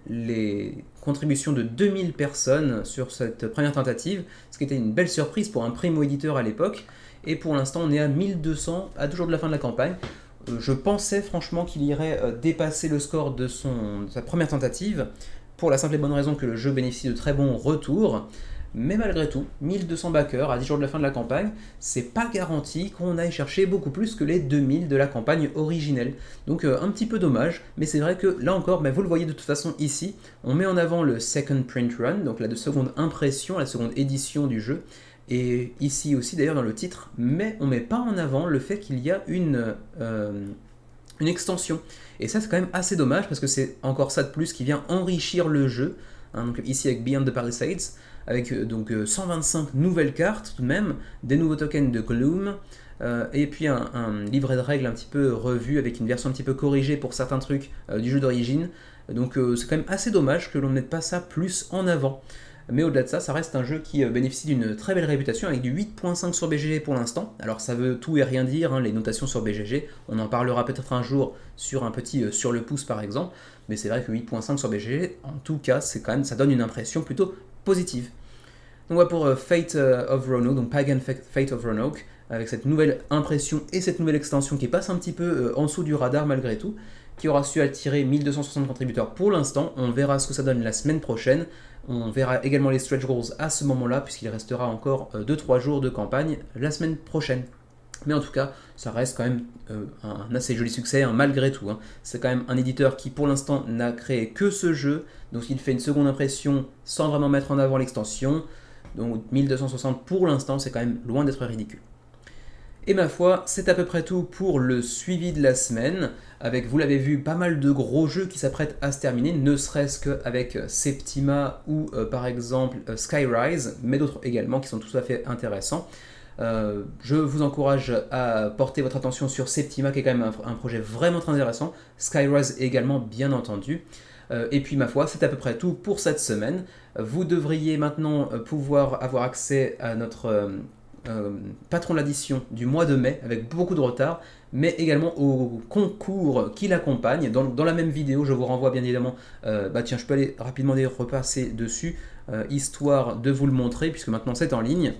les contributions de 2000 personnes sur cette première tentative, ce qui était une belle surprise pour un primo-éditeur à l'époque. Et pour l'instant, on est à 1200 à 2 jours de la fin de la campagne. Je pensais franchement qu'il irait dépasser le score de sa première tentative, pour la simple et bonne raison que le jeu bénéficie de très bons retours. Mais malgré tout, 1200 backers à 10 jours de la fin de la campagne, c'est pas garanti qu'on aille chercher beaucoup plus que les 2000 de la campagne originelle. Donc un petit peu dommage, mais c'est vrai que là encore, vous le voyez de toute façon ici, on met en avant le second print run, donc la seconde impression, la seconde édition du jeu, et ici aussi d'ailleurs dans le titre, mais on met pas en avant le fait qu'il y a une extension. Et ça c'est quand même assez dommage, parce que c'est encore ça de plus qui vient enrichir le jeu, hein, donc ici avec Beyond the Palisades, avec 125 nouvelles cartes tout de même, des nouveaux tokens de Gloom, et puis un livret de règles un petit peu revu avec une version un petit peu corrigée pour certains trucs du jeu d'origine. Donc c'est quand même assez dommage que l'on ne mette pas ça plus en avant. Mais au-delà de ça, ça reste un jeu qui bénéficie d'une très belle réputation avec du 8.5 sur BGG pour l'instant. Alors ça veut tout et rien dire, hein, les notations sur BGG, on en parlera peut-être un jour sur un petit sur le pouce par exemple, mais c'est vrai que 8.5 sur BGG, en tout cas, ça donne une impression plutôt positive. Donc voilà pour Fate of Roanoke, donc Pagan Fate of Roanoke, avec cette nouvelle impression et cette nouvelle extension qui passe un petit peu en dessous du radar malgré tout, qui aura su attirer 1260 contributeurs pour l'instant. On verra ce que ça donne la semaine prochaine. On verra également les stretch goals à ce moment-là, puisqu'il restera encore 2-3 jours de campagne la semaine prochaine. Mais en tout cas, ça reste quand même un assez joli succès, hein, malgré tout. Hein. C'est quand même un éditeur qui, pour l'instant, n'a créé que ce jeu. Donc il fait une seconde impression sans vraiment mettre en avant l'extension. Donc 1260 pour l'instant, c'est quand même loin d'être ridicule. Et ma foi, c'est à peu près tout pour le suivi de la semaine, avec, vous l'avez vu, pas mal de gros jeux qui s'apprêtent à se terminer, ne serait-ce qu'avec Septima ou par exemple Skyrise, mais d'autres également qui sont tout à fait intéressants. Je vous encourage à porter votre attention sur Septima, qui est quand même un projet vraiment très intéressant, Skyrise également bien entendu. Et puis ma foi, c'est à peu près tout pour cette semaine. Vous devriez maintenant pouvoir avoir accès à notre patron de l'édition du mois de mai, avec beaucoup de retard, mais également au concours qui l'accompagne. Dans la même vidéo, je vous renvoie bien évidemment, tiens, je peux aller rapidement repasser dessus, histoire de vous le montrer, puisque maintenant c'est en ligne.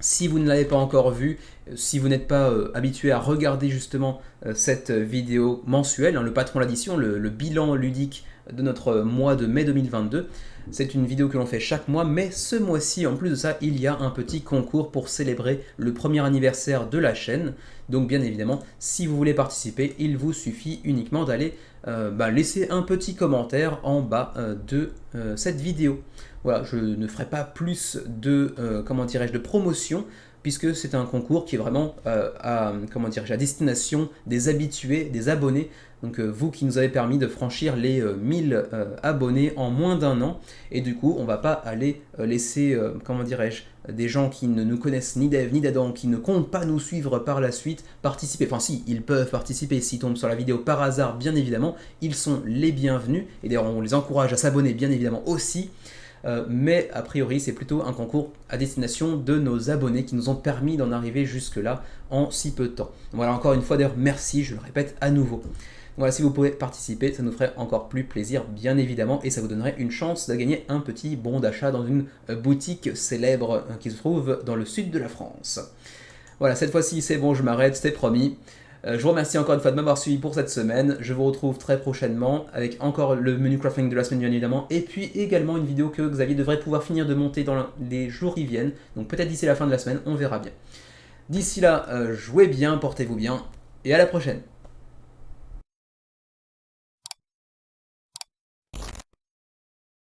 Si vous ne l'avez pas encore vu, si vous n'êtes pas habitué à regarder justement cette vidéo mensuelle, hein, le patron de l'édition, le bilan ludique de notre mois de mai 2022, c'est une vidéo que l'on fait chaque mois, mais ce mois-ci, en plus de ça, il y a un petit concours pour célébrer le premier anniversaire de la chaîne. Donc bien évidemment, si vous voulez participer, il vous suffit uniquement d'aller laisser un petit commentaire en bas de cette vidéo. Voilà, je ne ferai pas plus de, de promotion, puisque c'est un concours qui est vraiment à destination des habitués, des abonnés. Donc vous qui nous avez permis de franchir les 1000 abonnés en moins d'un an. Et du coup, on ne va pas aller laisser, des gens qui ne nous connaissent ni d'Ève ni d'Adam, qui ne comptent pas nous suivre par la suite, participer. Enfin si, ils peuvent participer s'ils tombent sur la vidéo par hasard, bien évidemment. Ils sont les bienvenus. Et d'ailleurs, on les encourage à s'abonner, bien évidemment, aussi. Mais a priori c'est plutôt un concours à destination de nos abonnés qui nous ont permis d'en arriver jusque là en si peu de temps. Voilà, encore une fois d'ailleurs merci, je le répète à nouveau. Voilà, si vous pouvez participer, ça nous ferait encore plus plaisir bien évidemment, et ça vous donnerait une chance de gagner un petit bon d'achat dans une boutique célèbre qui se trouve dans le sud de la France. Voilà, cette fois-ci c'est bon, je m'arrête, c'est promis. Je vous remercie encore une fois de m'avoir suivi pour cette semaine. Je vous retrouve très prochainement avec encore le menu crafting de la semaine bien évidemment, et puis également une vidéo que Xavier devrait pouvoir finir de monter dans les jours qui viennent. Donc peut-être d'ici la fin de la semaine, on verra bien. D'ici là, jouez bien, portez-vous bien, et à la prochaine.